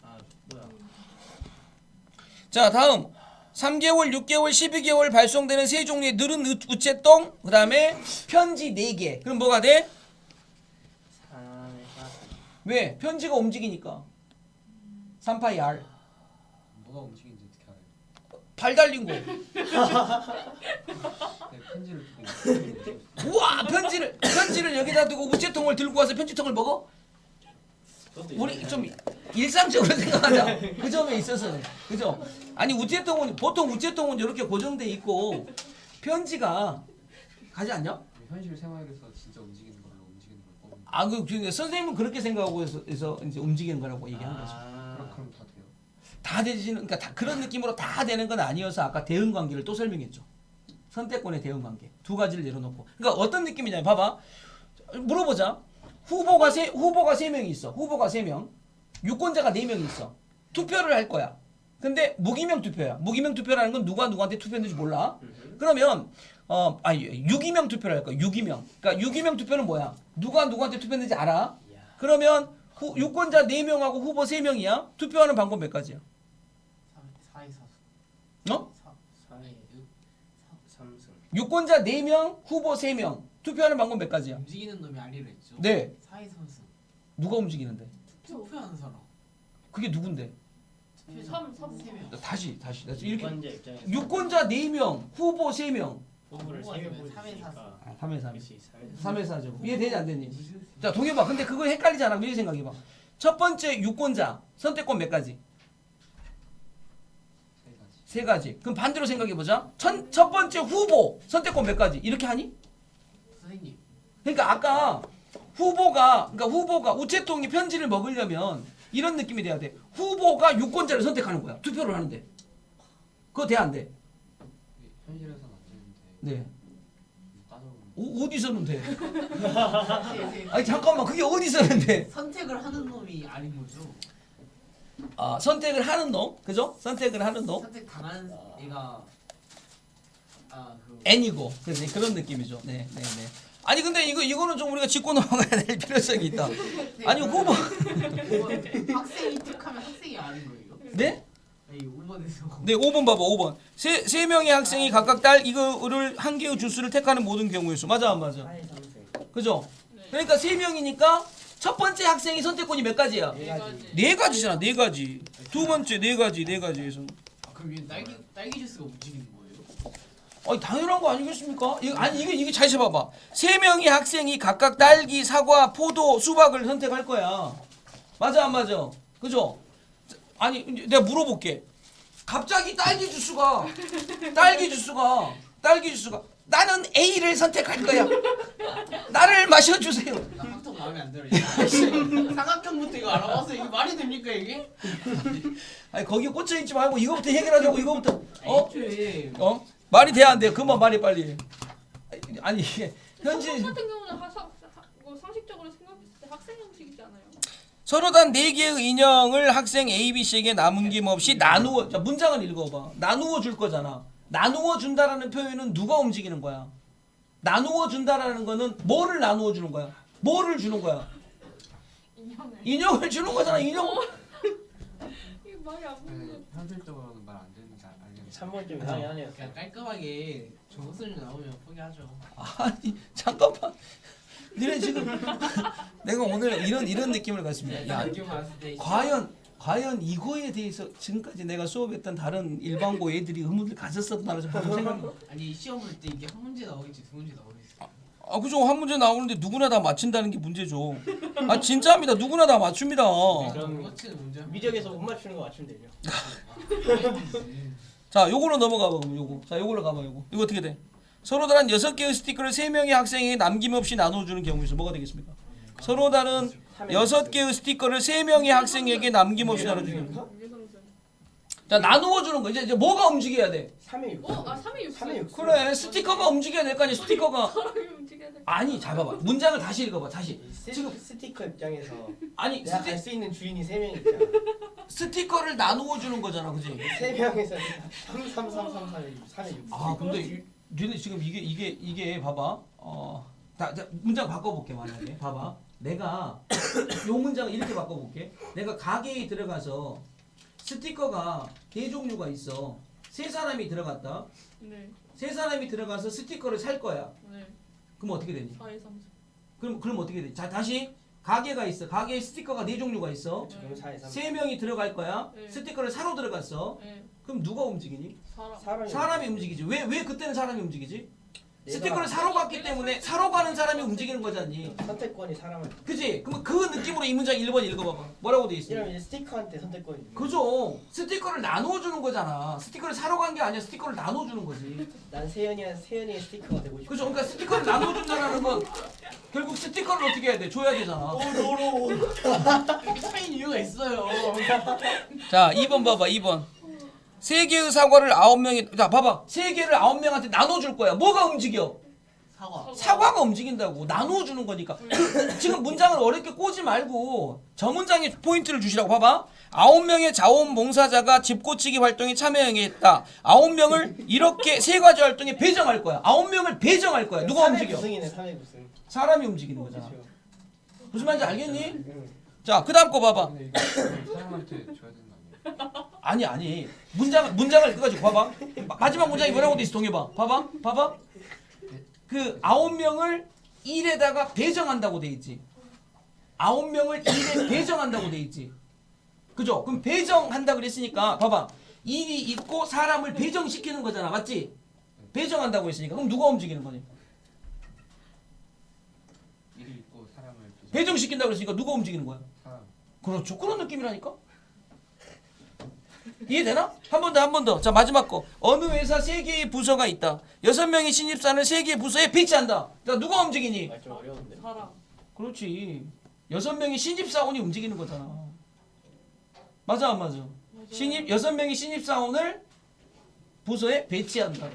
아 뭐야? 자 다음 3개월, 6개월, 12개월 발송되는 세 종류의 느른 우체통 그 다음에 편지 4개. 그럼 뭐가 돼? 3의 4. 왜? 편지가 움직이니까 3파이 R 뭐가 움직이는지 어떻게 알아요? 발 달린 거. 네, 편지를 두고 우와 편지를 여기다 두고 우체통을 들고 와서 편지통을 먹어? 우리 좀 일상적으로 생각하자. 그 점에 있어서는 그죠? 아니 우체통은 보통 우체통은 이렇게 고정돼 있고 편지가 가지 않냐? 현실 생활에서 진짜 움직이는 걸로 움직이는 걸 뽑는. 아 그 선생님은 그렇게 생각하고 해서 이제 움직이는 거라고 얘기하는 거죠. 그럼 다 돼요. 다 되지는 그러니까 다 그런 느낌으로 다 되는 건 아니어서 아까 대응 관계를 또 설명했죠. 선택권의 대응 관계 두 가지를 내려놓고. 그러니까 어떤 느낌이냐면 봐봐. 물어보자. 후보가 세 명이 있어. 후보가 3명. 유권자가 4명이 있어. 투표를 할 거야. 근데 무기명 투표야. 무기명 투표라는 건 누가 누구한테 투표했는지 몰라. 그러면 유기명 투표를 할 거야. 유기명. 그러니까 유기명 투표는 뭐야? 누가 누구한테 투표했는지 알아. 그러면 유권자 4명하고 후보 3명이야. 투표하는 방법 몇 가지야? 4의 4수. 어? 4의 3승. 유권자 4명, 후보 3명. 투표하는 방법 몇 가지야? 움직이는 놈이 아니라 했죠. 네. 4의 3수. 누가 움직이는데? 투표하는 사람. 그게 누군데? 3. 3명. 다시. 나 이렇게 유권자 입장에서 유권자 4명, 후보 3명. 후보를 후보가 3명 되면 보여주니까 3의 4수. 3회 3. 그렇지 3회 3회 4죠. 이해되지 안 되니? 자, 동해봐. 근데 그거 헷갈리잖아. 미리 생각해봐. 첫 번째 유권자 선택권 몇 가지? 3가지. 3가지. 그럼 반대로 생각해보자. 첫 번째 후보 선택권 몇 가지? 이렇게 하니? 선생님. 그러니까 아까 후보가 우체통이 편지를 먹으려면 이런 느낌이 돼야 돼. 후보가 유권자를 선택하는 거야. 투표를 하는데. 그거 돼 안 돼? 현실에서는 안 되는데 네. 따져보면 어디서는 돼? 아니 잠깐만 그게 어디서는 돼? 선택을 하는 놈이 아닌 거죠. 아 선택을 하는 놈, 그죠? 선택을 하는 놈 선택 당하는 애가 N이고, 그지 그런 느낌이죠. 네, 네, 네. 아니 근데 이거는 좀 우리가 짚고 넘어가야 될 필요성이 있다. 아니 후보 학생이 툭하면 학생이 아닌 거예요. 네? 아니 5번에서 네, 5번 봐봐. 5번. 세 명의 학생이 각각 딸 이거를 한 개의 주스를 택하는 모든 경우의 수. 맞아 안 맞아? 4의 3세. 그죠? 그러니까 세 명이니까 첫 번째 학생이 선택권이 몇 가지야? 네 가지. 네 가지잖아. 네 가지. 두 번째 네 가지에서. 그럼 얘 딸기 주스가 움직이는 거예요? 아니 당연한 거 아니겠습니까? 이게 잘 봐봐. 세 명의 학생이 각각 딸기, 사과, 포도, 수박을 선택할 거야. 맞아 안 맞아? 그죠? 아니 이제 내가 물어볼게. 갑자기 딸기 주스가 나는 A를 선택할 거야. 나를 마셔주세요. 나 확통 마음에 안 들어. 삼각형부터 이거 알아봐서 이게 말이 됩니까 이게? 아니 거기 꽂혀 있지 말고 이거부터 해결하자고 이거부터. 애초에 말이 돼야 안 돼. 그만 말이 빨리. 아니 이게 현실 현실 같은 경우는 상식적으로 생각했을 때 학생 형식이지 않아요? 서로 단 4개의 인형을 학생 A, B, C에게 남김없이 나누어. 자 문장을 읽어봐. 나누어 줄 거잖아. 나누어 준다라는 표현은 누가 움직이는 거야? 나누어 준다라는 거는 뭐를 나누어 주는 거야? 뭐를 주는 거야? 인형을 주는 거잖아. 인형. 이게 말이 안 되는 거. 현실적으로는 말 안 되는 게 알겠는데 3번 좀 이상하네요. 그냥 깔끔하게 정수는 나오면 포기하죠. 아니 잠깐만. 니네 지금 내가 오늘 이런 느낌을 갖습니다. 야, 느낌 봤을 때 과연 이거에 대해서 지금까지 내가 수업했던 다른 일반고 애들이 의문을 가졌었나 좀 생각이. 아니 시험 볼 때 이게 한 문제 나오겠지 두 문제 나오겠지. 아 그죠. 한 문제 나오는데 누구나 다 맞춘다는 게 문제죠. 아 진짜입니다. 누구나 다 맞춥니다. 그럼 그렇지는 문제. 미적에서 못 맞추는 거 맞추면 되죠. 자 요거로 넘어가 봐. 그럼 요거. 자 요걸로 가봐. 이거 어떻게 돼? 서로 다른 6개의 스티커를 3명의 학생에게 남김없이 나눠주는 경우에서 뭐가 되겠습니까? 서로 다른 6개의 스티커를 3명의 학생에게 남김없이 나눠주는 경우. 자 나누어 주는 거. 이제 뭐가 움직여야 돼? 3의 6. 3의 6. 3의 6. 그래 스티커가 움직여야 될 거 아니야. 스티커가. 사람이 움직여야 돼. 아니 잘 봐봐. 문장을 다시 읽어봐. 다시. 지금 스티커 입장에서 아니 내가 알 수 있는 주인이 3명 있잖아. 스티커를 나누어 주는 거잖아. 그지? 3명에서 3, 3, 3, 3, 3, 3의 6. 아 근데 니네 지금 이게 봐봐. 자, 문장 바꿔볼게. 만약에 봐봐. 내가 요 문장을 이렇게 바꿔볼게. 내가 가게에 들어가서 스티커가 네 종류가 있어. 세 사람이 들어갔다. 네. 세 사람이 들어가서 스티커를 살 거야. 네. 그럼 어떻게 되니? 4의 3. 그럼 어떻게 되니? 자 다시 가게가 있어. 가게에 스티커가 네 종류가 있어. 그럼 4의 3. 세 명이 들어갈 거야. 네. 스티커를 사러 들어갔어. 네. 그럼 누가 움직이니? 사람. 사람이 움직이지. 왜 그때는 사람이 움직이지? 내가 스티커를 사러 갔기 때문에 사러 가는 사람이 움직이는 거잖니. 선택권이 사람을. 그지? 그럼 그 느낌으로 이 문장 1번 읽어봐봐. 뭐라고 돼 있어? 이러면 이제 스티커한테 선택권이 있는 거야. 그죠? 스티커를 나누어 주는 거잖아. 스티커를 사러 간 게 아니야. 스티커를 나누어 주는 거지. 난 세연이의 스티커가 되고 싶어. 그죠? 그러니까 스티커를 나누어 준다는 건 결국 스티커를 어떻게 해야 돼? 줘야 되잖아. 이게 차이는 이유가 있어요. 자, 2번 봐봐. 2번. 3개의 사과를 9명이 자, 봐봐. 3개를 9명한테 나눠 줄 거야. 뭐가 움직여? 사과. 사과가 움직인다고. 나누어 주는 거니까. 지금 문장을 어렵게 꼬지 말고 저 문장에 포인트를 주시라고. 봐봐. 9명의 자원봉사자가 집고치기 활동에 참여했다. 9명을 이렇게 세 가지 활동에 배정할 거야. 9명을 배정할 거야. 누가 움직여? 3의 9승이네. 사람이 움직이는 거잖아. 그렇죠. 무슨 말인지 알겠니? 응. 자, 그다음 거 봐봐. 근데 이거 사람한테 줘야 되는 거 아니에요? 아니. 문장을 끝까지 봐봐. 마지막 문장이 뭐라고 돼 있어? 동해봐. 봐봐. 그 9명을 1에다가 배정한다고 돼 있지. 9명을 1에 배정한다고 돼 있지. 그죠? 그럼 배정한다 그랬으니까 봐봐. 일이 있고 사람을 배정시키는 거잖아. 맞지? 배정한다고 했으니까. 그럼 누가 움직이는 거니? 일이 있고 사람을 배정시킨다고 그랬으니까 누가 움직이는 거야? 사람 그렇죠. 그런 느낌이라니까. 이해되나? 한 번 더. 자, 마지막 거. 어느 회사 3개의 부서가 있다. 6명의 신입사원을 3개의 부서에 배치한다. 자, 누가 움직이니? 좀 어려운데. 사람. 그렇지. 6명의 신입사원이 움직이는 거잖아. 맞아 안 맞아? 맞아요. 신입 6명이 신입 사원을 부서에 배치한다.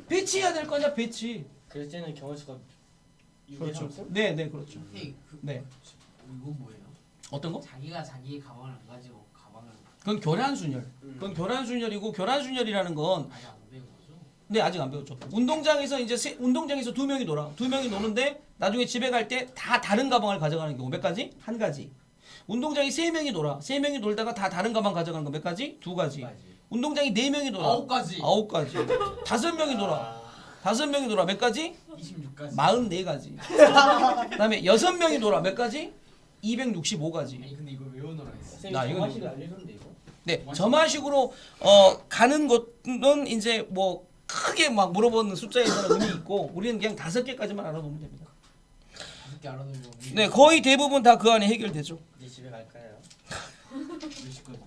배치해야 될 거냐 배치. 그럴 때는 경우 수가 6에 그렇죠. 3승? 네, 네 그렇죠. 선생님 그, 네. 이거 뭐예요? 어떤 거? 자기가 자기 가방을 안 가지고 가방을 그건 교란순열. 그건 교란순열이고 교란순열이라는 건 아예 안 배운 거죠? 네 아직 안 배웠죠. 운동장에서 이제 운동장에서 2명이 놀아. 2명이 노는데 나중에 집에 갈 때 다 다른 가방을 가져가는 경우 몇 가지? 한 가지. 운동장에 3명이 놀아. 3명이 놀다가 다 다른 가방 가져가는 거 몇 가지? 2가지. 운동장에 4명이 놀아. 9가지. 9가지. 5명이 놀아. 5명이 놀아. 몇 가지? 26가지. 44가지. 그다음에 6명이 놀아. 몇 가지? 265가지. 아니 근데 이걸 외우느라 했어. 선생님 나 이거 정화식을 알려줬는데 이거? 네, 점화식으로 가는 것은 이제 뭐 크게 막 물어보는 숫자에서는 의미 있고 우리는 그냥 5개까지만 알아보면 됩니다. 5개 알아두면 네, 거의 대부분 다 그 안에 해결되죠. 이제 집에 갈까요? 몇 시까지?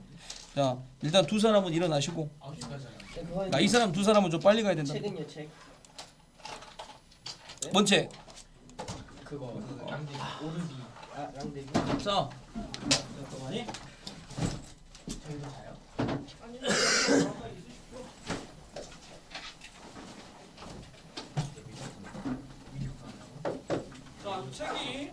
자, 일단 두 사람은 일어나시고 9시까지 하요. 네, 그거 이 사람 두 사람은 좀 빨리 가야 된다. 책은요 책? 뭔 책? 그거 양대. 오르비 아 랑데비 자, 잠깐만요. 저희도 자요? 아니 자, 책이